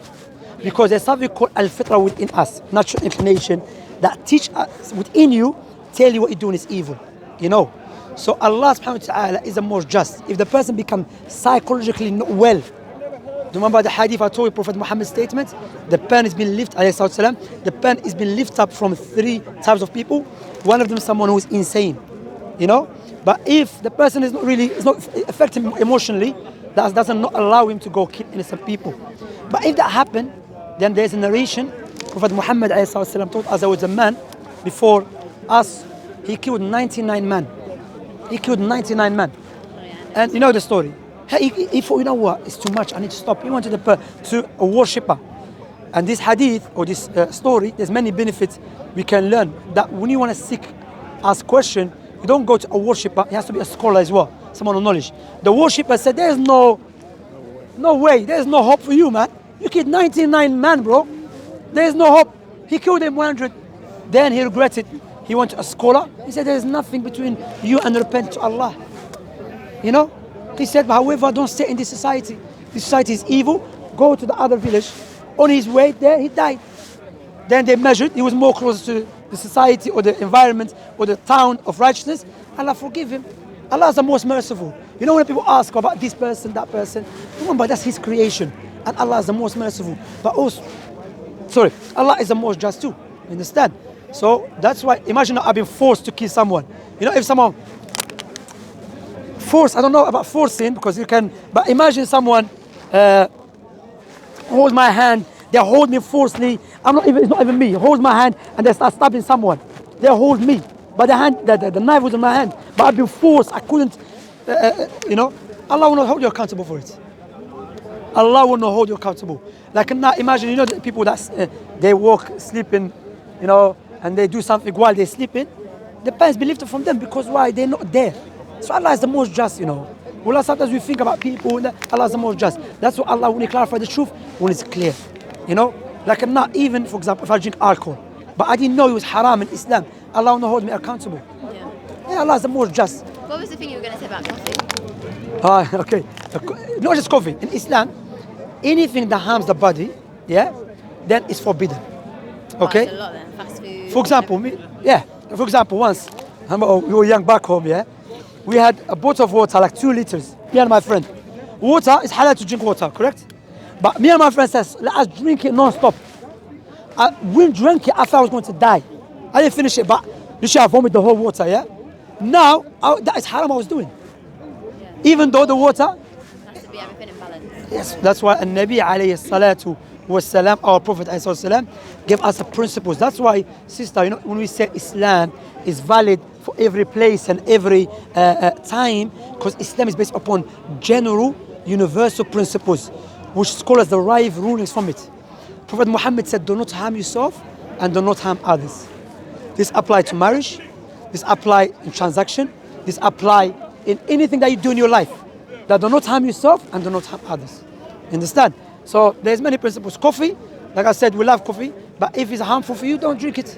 Because there's something called al-fitra within us, natural inclination, that teach us within you, tell you what you're doing is evil, you know. So Allah subhanahu wa ta'ala is the most just. If the person becomes psychologically not well, do you remember the hadith I told you, Prophet Muhammad's statement? The pen has been lifted, the pen has been lifted up from 3 types of people. One of them is someone who is insane, you know. But if the person is not affecting him emotionally, that doesn't not allow him to go kill innocent people. But if that happens, then there's a narration. Prophet Muhammad told us there was a man before us. He killed 99 men. He killed 99 men. And you know the story. He thought, you know what, it's too much, I need to stop. He went to a worshipper. And this hadith or this story, there's many benefits we can learn. That when you want to ask question, you don't go to a worshipper. He has to be a scholar as well, someone of knowledge. The worshipper said, there's no way, there's no hope for you, man. You killed 99 men, bro. There's no hope. He killed him 100. Then he regretted. He went to a scholar. He said, there's nothing between you and repent to Allah. You know? He said, however, don't stay in this society. This society is evil. Go to the other village. On his way there, he died. Then they measured. He was more close to the society or the environment or the town of righteousness. Allah forgive him. Allah is the most merciful. You know when people ask about this person, that person, remember that's his creation. And Allah is the most merciful. But also, Allah is the most just too. You understand? So that's why, imagine I've been forced to kill someone. You know, if someone forced, I don't know about forcing because you can, but imagine someone hold my hand, they hold me forcefully. It's not even me. Hold my hand and they start stabbing someone. They hold me, but the knife was in my hand. But I've been forced. I couldn't. You know, Allah will not hold you accountable for it. Allah will not hold you accountable. Like now, imagine, you know, the people that they walk sleeping, you know, and they do something while they're sleeping. The pen is been lifted from them because why? They're not there. So Allah is the most just, Well, sometimes we think about people, Allah is the most just. That's why Allah, when He clarifies the truth, when it's clear. Like not even, for example, if I drink alcohol, but I didn't know it was haram in Islam, Allah will not hold me accountable. Yeah, Allah is the most just. What was the thing you were going to say about coffee? Okay. Not just coffee. In Islam, anything that harms the body, then it's forbidden. Okay? Quite a lot then, fast food. For example, once, we were young back home, we had a bottle of water, like 2 liters, me and my friend. Water is halal to drink water, correct? But me and my friend says, let us drink it non-stop. We drank it, I thought I was going to die. I didn't finish it, but I vomited the whole water, Now, that is haram I was doing. Even though the water has to be everything in balance. Yes, that's why Nabi alayhi salatu wasalam, our Prophet alayhi salam, gave us the principles. That's why, sister, when we say Islam is valid for every place and every time, because Islam is based upon general, universal principles, which scholars derive rulings from it. Prophet Muhammad said, do not harm yourself and do not harm others. This applies to marriage, this applies in transaction, this applies in anything that you do in your life. That do not harm yourself and do not harm others. Understand? So there's many principles. Coffee, like I said, we love coffee, but if it's harmful for you, don't drink it.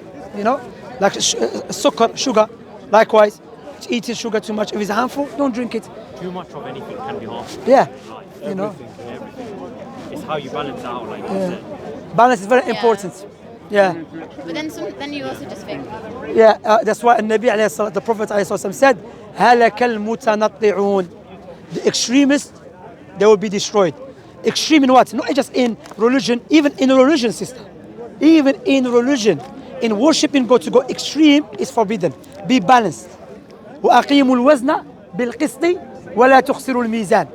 Like sugar, likewise, eating sugar too much. If it's harmful, don't drink it. Too much of anything can be harmful. Yeah, Everything. It's how you balance it out, like you said. Balance is very important. Yeah. But then you also just think. That's why the Prophet said, هَلَكَ الْمُتَنَطِّعُونَ. The extremists, they will be destroyed. Extreme in what? Not just in religion, even in religion, sister. Even in religion. In worshipping God, to go extreme is forbidden. Be balanced. وَأَقِيمُوا الْوَزْنَ بِالْقِسْطِ وَلَا تُخْسِرُوا الْمِيزَانِ.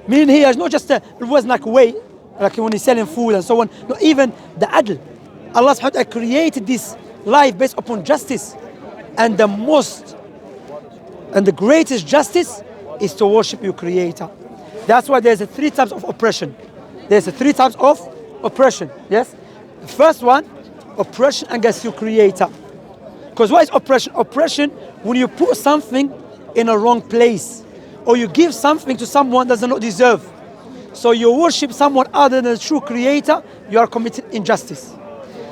Meaning here is not just the wazn like weight, like when you're selling food and so on. No, even the adl. Allah subhanahu wa ta'ala created this life based upon justice. And the greatest justice is to worship your Creator. That's why there's 3 types of oppression. There's 3 types of oppression. Yes? The first one, oppression against your Creator. Because what is oppression? Oppression when you put something in a wrong place, or you give something to someone that does not deserve. So you worship someone other than the true Creator, you are committing injustice.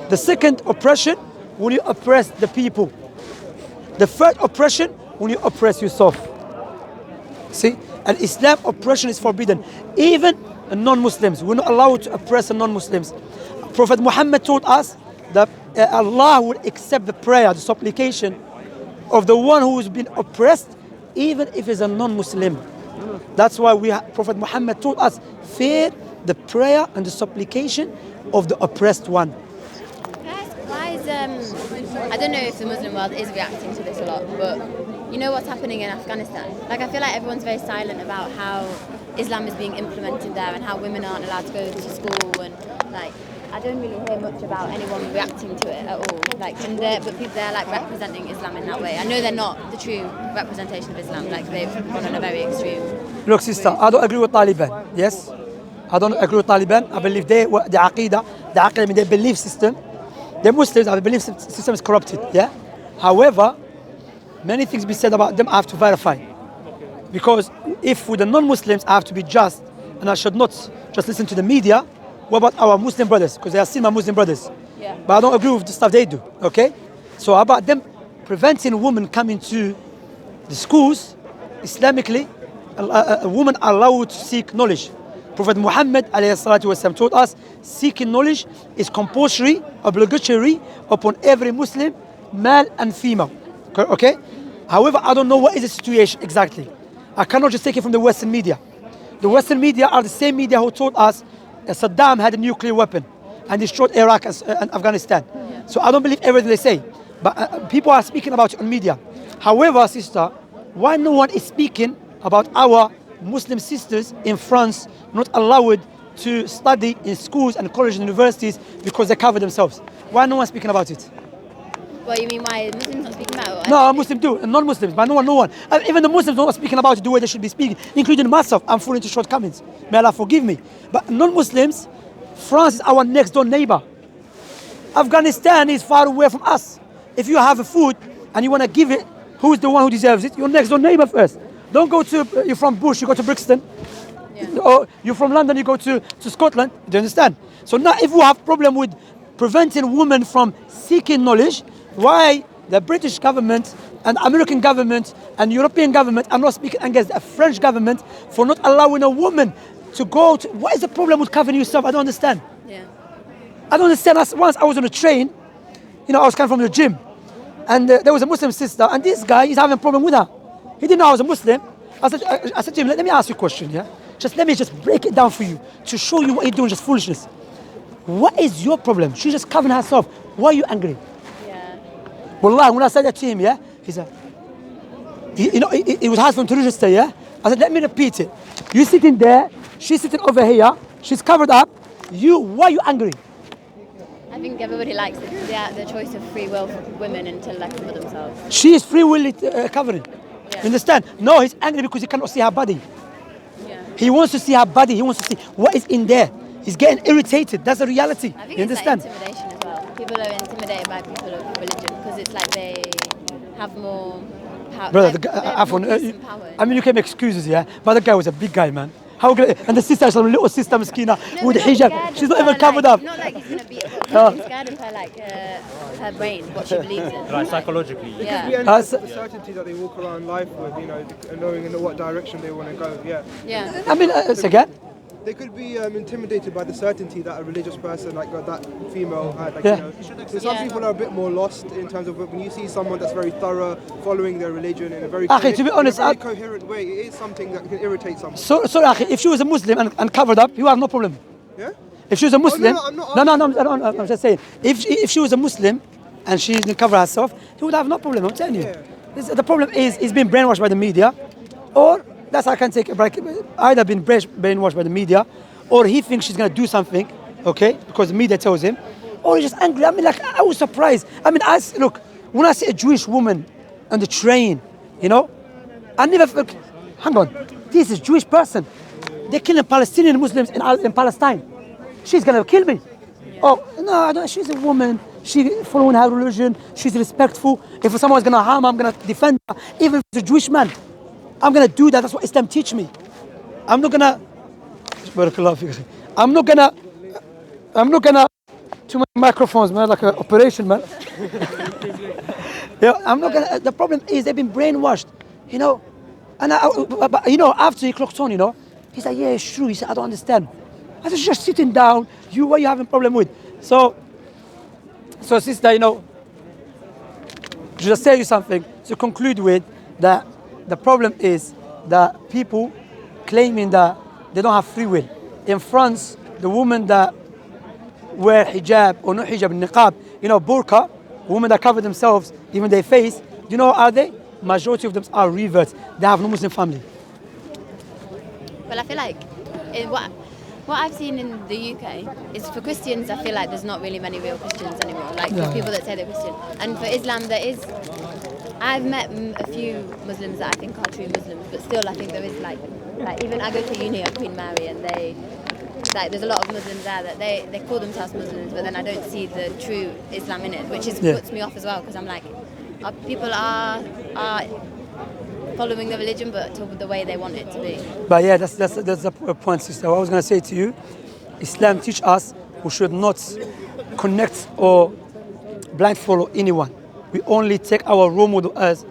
The second oppression, when you oppress the people. The third oppression, when you oppress yourself. See? And Islam oppression is forbidden. Even non-Muslims, we're not allowed to oppress the non-Muslims. Prophet Muhammad told us that Allah will accept the prayer, the supplication of the one who has been oppressed, even if he's a non-Muslim. That's why Prophet Muhammad told us, fear the prayer and the supplication of the oppressed one. Why is I don't know if the Muslim world is reacting to this a lot, but you know what's happening in Afghanistan? Like, I feel like everyone's very silent about how Islam is being implemented there and how women aren't allowed to go to school, and like I don't really hear much about anyone reacting to it at all. Like, but people, they're like representing Islam in that way. I know they're not the true representation of Islam. Like, they've gone on a very extreme. Look, sister, I don't agree with Taliban. Yes, I don't agree with Taliban. I believe the Aqidah, mean their belief system. The Muslims, our belief system is corrupted. Yeah. However, many things be said about them. I have to verify, because if with the non-Muslims I have to be just, and I should not just listen to the media. What about our Muslim brothers? Because they are still my Muslim brothers. Yeah. But I don't agree with the stuff they do. Okay. So how about them preventing women coming to the schools? Islamically, a woman are allowed to seek knowledge. Prophet Muhammad ﷺ told us, seeking knowledge is compulsory, obligatory upon every Muslim, male and female. Okay? However, I don't know what is the situation exactly. I cannot just take it from the Western media. The Western media are the same media who told us Saddam had a nuclear weapon and destroyed Iraq and Afghanistan. So I don't believe everything they say. But people are speaking about it on media. However, sister, why no one is speaking about our Muslim sisters in France not allowed to study in schools and colleges and universities because they cover themselves? Why no one speaking about it? What you mean, why Muslims not speaking about it? No, Muslims do, and non-Muslims, but no one. Even the Muslims are not speaking about it the way they should be speaking, including myself. I'm falling into shortcomings. May Allah forgive me. But non-Muslims, France is our next door neighbor. Afghanistan is far away from us. If you have a food and you want to give it who's the one who deserves it? Your next door neighbor first. Don't go to, you're from Bush, you go to Brixton. Or you're from London, you go to Scotland. Do you understand? So now if we have problem with preventing women from seeking knowledge, why the British government and American government and European government are not speaking against the French government for not allowing a woman to go to, what is the problem with covering yourself? I don't understand. Yeah. I don't understand. Once I was on a train, I was coming from the gym, and there was a Muslim sister, and this guy is having a problem with her. He didn't know I was a Muslim. I said to him, let me ask you a question, yeah? Let me break it down for you to show you what you're doing, just foolishness. What is your problem? She's just covering herself. Why are you angry? Yeah. Wallah, when I said that to him, yeah, he said, it was hard for him to register, yeah? I said, let me repeat it. You're sitting there, she's sitting over here, she's covered up. Why are you angry? I think everybody likes the choice of free will for women until they cover themselves. She is free will covering. Yeah. You understand? No, he's angry because he cannot see her body. Yeah. He wants to see her body. He wants to see what is in there. He's getting irritated. That's the reality. I think You it's understand? like intimidation as well. People are intimidated by people of religion because it's like they have more power. Brother, like, the they guy, have more peace and power. I mean, you can make excuses, yeah, but the guy was a big guy, man. And the sister, some little sister, Meskina, No, with we're hijab. scared She's of not her, even covered like, up. Not like he's gonna beat her. We're scared of her, like her brain, what she believes in. Like psychologically. Yeah. Yeah, and Us- the certainty that they walk around life with, knowing in what direction they want to go. Yeah. Yeah. I mean, again, They could be intimidated by the certainty that a religious person like that female had. Like, Yeah. So some Yeah. people are a bit more lost in terms of when you see someone that's very thorough, following their religion in a very, Akhi, to be honest, in a very coherent way. It is something that can irritate someone. sorry, Akhi, if she was a Muslim and covered up, you have no problem. Yeah. If she was a Muslim, I'm not I'm just saying, if she was a Muslim and she didn't cover herself, he would have no problem. I'm telling you. Yeah. The problem is he's been brainwashed by the media, or that's how I can take a break. Either been brainwashed by the media, or he thinks she's gonna do something, okay, because the media tells him, or he's just angry. I mean, like I was surprised. I mean, look, when I see a Jewish woman on the train, I never felt, hang on, this is a Jewish person. They're killing Palestinian Muslims in Palestine. She's gonna kill me. Oh no, I don't. She's a woman. She's following her religion. She's respectful. If someone's gonna harm her, I'm gonna defend her. Even if it's a Jewish man, I'm gonna do that. That's what Islam teach me. I'm not gonna. I'm not gonna. Too many microphones, man. Like an operation, man. Yeah, I'm not gonna. The problem is they've been brainwashed, And after he clocked on, he's like, yeah, it's true. He said, I don't understand. I said, just sitting down. What you having problem with? So sister, just tell you something to conclude with, that the problem is that people claiming that they don't have free will. In France, the women that wear hijab or not hijab, niqab, burqa, women that cover themselves, even their face, are they? Majority of them are reverts. They have no Muslim family. Well, I feel like what I've seen in the UK is for Christians, I feel like there's not really many real Christians anymore. Like there's people that say they're Christian, and for Islam there is. I've met a few Muslims that I think are true Muslims, but still I think there is like even I go to uni at Queen Mary, and there's a lot of Muslims there that they call themselves Muslims, but then I don't see the true Islam in it, which puts me off as well, because I'm like, people are following the religion, but to the way they want it to be. But yeah, that's the point, sister. What I was going to say to you, Islam teach us we should not connect or blind follow anyone. We only take our role model as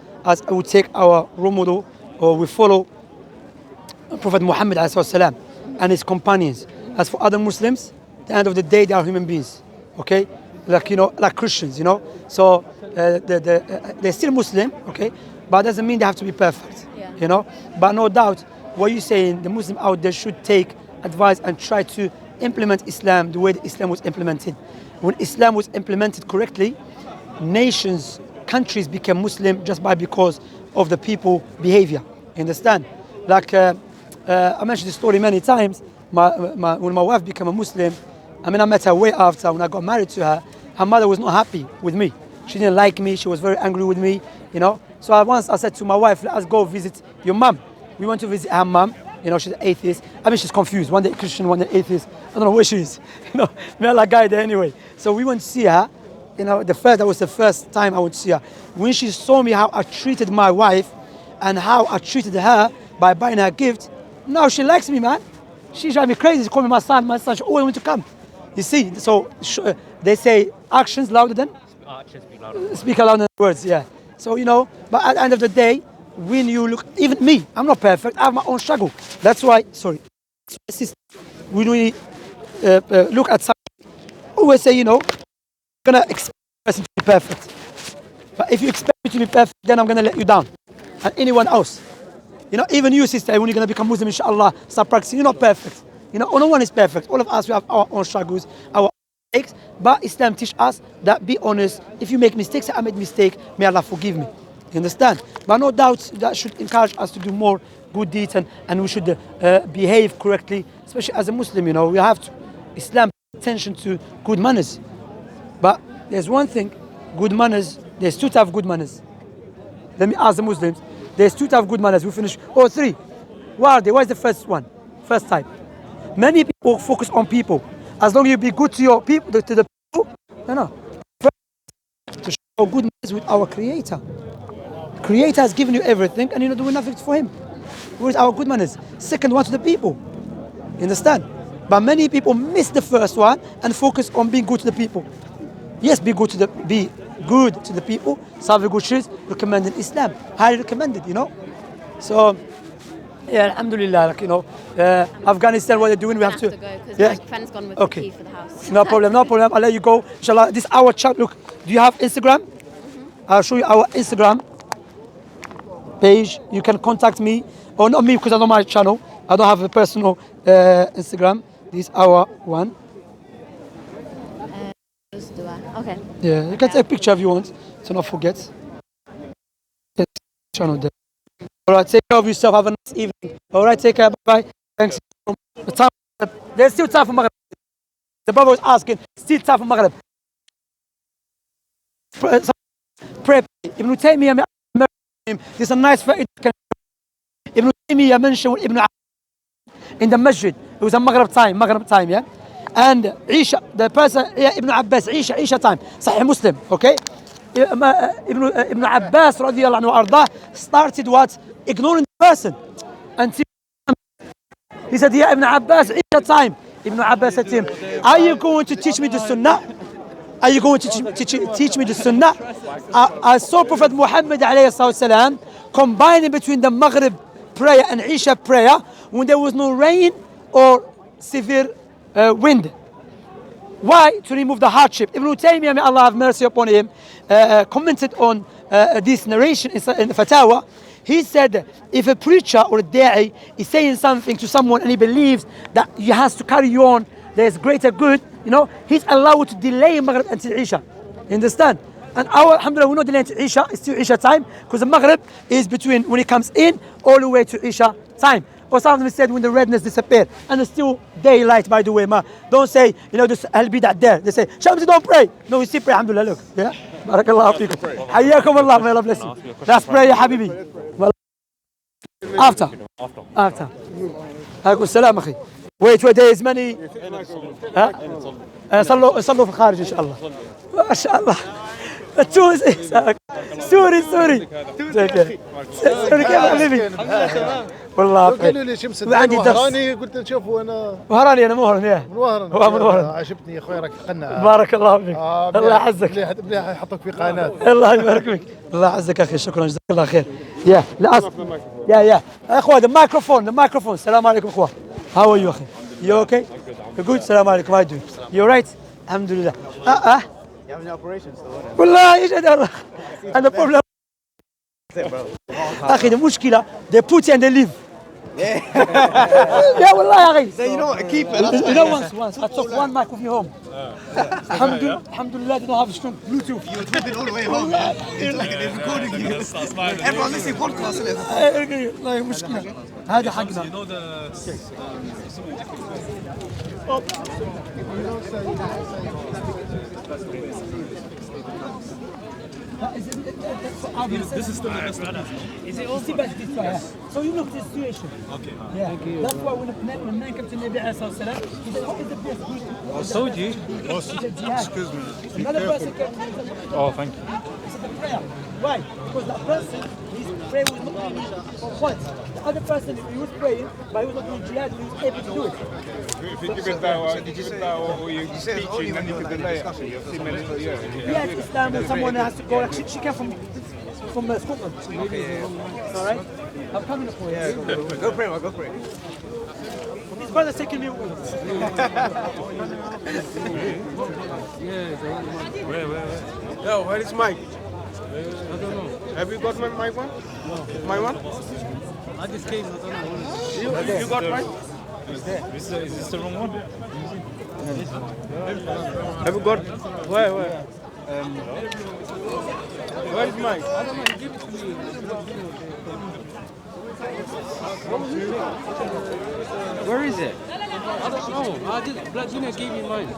we take our role model, or we follow Prophet Muhammad ﷺ and his companions. As for other Muslims, at the end of the day, they are human beings. Okay, like Christians, So they're still Muslim, okay, but it doesn't mean they have to be perfect. Yeah. But no doubt, what you're saying, the Muslim out there should take advice and try to implement Islam the way that Islam was implemented. When Islam was implemented correctly, nations, countries became Muslim just because of the people behavior. You understand? Like I mentioned the story many times. When my wife became a Muslim, I met her way after. When I got married to her, her mother was not happy with me. She didn't like me. She was very angry with me. So I said to my wife, let's go visit your mom. We went to visit her mom. She's an atheist. She's confused. One day Christian, one day atheist. I don't know where she is. Me and that guy there anyway. So we went to see her. that was the first time I would see her. When she saw me how I treated my wife and how I treated her by buying her gift, now she likes me, man. She drives me crazy. She calls me my son. She always wants to come. You see, so they say actions louder than speak louder than words. Yeah. So but at the end of the day, when you look, even me, I'm not perfect. I have my own struggle. That's why. Sorry. When we look at something, always say, gonna expect a person to be perfect. But if you expect me to be perfect, then I'm gonna let you down. And anyone else. Even you, sister, when you're gonna become Muslim, inshallah, start practicing. You're not perfect. No one is perfect. All of us, we have our own struggles, our mistakes. But Islam teaches us that be honest. If you make mistakes, I made mistake. May Allah forgive me. You understand? But no doubt that should encourage us to do more good deeds and we should behave correctly, especially as a Muslim. We have to. Islam pays attention to good manners. But there's one thing, good manners. There's two types of good manners. Let me ask the Muslims. There's two types of good manners. We finish. Or three. What are they? What is the first one? First type. Many people focus on people. As long as you be good to your people, to the people, no. First, to show good manners with our Creator. Creator has given you everything, and you're not doing nothing for Him. Where is our good manners? Second one to the people. You understand? But many people miss the first one and focus on being good to the people. Yes, be good to the people. Serve good shirts, recommended Islam, highly recommended. So. Yeah, alhamdulillah, Afghanistan, what they're doing, we have to go, because yeah. my friend's gone with the key for the house. No problem. I'll let you go. Inshallah, this is our chat. Look, do you have Instagram? I'll show you our Instagram page. You can contact me, or not me because I know my channel. I don't have a personal Instagram. This is our one. Okay. Yeah, you can take a picture if you want, so not forget. Channel there. All right, take care of yourself. Have a nice evening. All right, take care. Bye. Thanks. There's still time for Maghrib. The brother was asking, still time for Maghrib. Pray. Ibn Taymiyyah, there's a nice fa'idah. Ibn Taymiyyah mentioned Ibn Abbas in the masjid. It was a Maghrib time, yeah? And Isha, the person, Ibn Abbas, Isha time. Sahih Muslim, okay? Ibn Abbas radiallahu anhu ardah started what? Ignoring the person. Until he said, yeah, Ibn Abbas, Isha time. Ibn Abbas said to him, are you going to teach me the Sunnah? Are you going to teach me the Sunnah? I saw Prophet Muhammad alayhi salam combining between the Maghrib prayer and Isha prayer when there was no rain or severe wind. Why? To remove the hardship. Ibn Taymiyyah, may Allah have mercy upon him, commented on this narration in Fatawa. He said, if a preacher or a da'i is saying something to someone and he believes that he has to carry you on, there's greater good, he's allowed to delay Maghrib until Isha. You understand? And our, alhamdulillah, we're not delaying to Isha, it's still Isha time, because the Maghrib is between when it comes in all the way to Isha time. Or some of them said when the redness disappears, and it's still daylight, by the way, ma. Don't say, this I'll be that there. They say, Shamsi, don't pray. No, we still pray, alhamdulillah, look. Yeah? Barakallahu feekum. Hayyakum Allah, may Allah bless you. Let's pray, ya habibi. After. Alaikum salam, akhi. Wait, there is many. صلوا في الخارج إن شاء الله. ما شاء الله. التونسي سوري كيف حبيبي؟ والله قالوا لي شمس عندي وهراني قلت نشوفوا انا وهراني انا مهرن من وهران هو من وهران عجبتني يا اخوي راك قناع بارك الله فيك الله يعزك مليح يحطوك في قناه الله يبارك فيك الله يعزك اخي شكرا جزاك الله خير يا لا يا اخوان the microphone السلام عليكم اخوان how are you اخي you okay good السلام عليكم how are you doing you right الحمد لله You have any operations though? والله يجد الله and the problem اخي المشكله they put you and they leave yeah والله يا اخي You know what? Keep it. you know once I took one mic with me home alhamdulillah they don't have strong Bluetooth You were talking all the way home, man. It's like they're recording you. Everyone listening podcast, isn't it? والله مشكله هذا حقنا. You know the this is still the best one. Is it also best this way? So you look at the situation. Okay. Yeah. Thank you. That's why when man came to Nabi alayhi salam, he said, what is the best way to... I told you. Excuse me. Another person came to him. Oh, thank you. He said the prayer. Why? Because that person, his prayer was not really for once. The other person, he was praying, but he was not doing jihad, he was able to do it. If you give it dawah, or you teaching, then you can delay it. Yeah, it's Islam and someone has to go. Like she came from Scotland. Okay. All right. I'm coming for you. Go pray, go pray. This brother's taking me. Where? Yo, where is Mike? I don't know. Have you got my one? No. My one? I just came. I don't know. You got mine? Is this the wrong one? Have you got? Where? Where is Mike? I don't know. You give it to me. Where is it? I don't know. I just Black Junior gave me mine.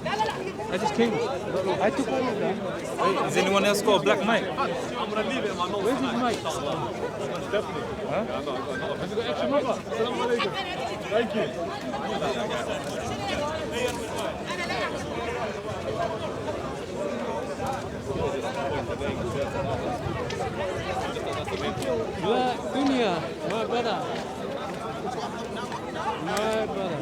I just came. I took all of them. Wait, has anyone else got a black mic? Where's his mic? Huh? Have you got extra mic? Thank you. Black Junior, my brother. My brother.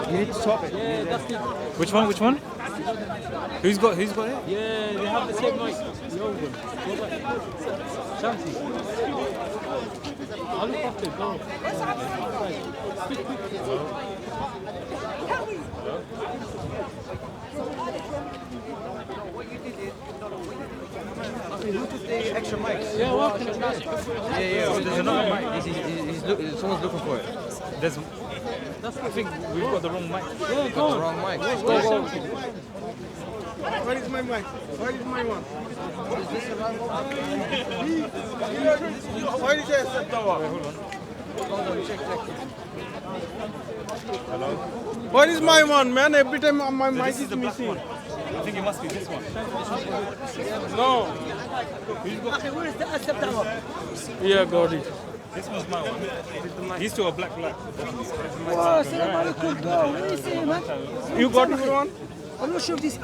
You need to stop it. Yeah, that's it. Which one? Who's got it? Yeah, they have the same mic. The old one. Shamsi. I'll look after it, go. Who took the extra mics? Yeah, welcome. Yeah. There's another mic. Someone's looking for it. I think we've got the wrong mic. Yeah, go. The wrong mic. Go. Where is my mic? Where is my one? Where is that Dawah? Hello? Where is my one, man? Every time my mic is missing. I think it must be this one. No. Where is the Asab Dawah? Yeah, got it. This one's my one. These two are black. Oh, assalamu alaikum. Where is he, man? You got my one? I'm not sure if this.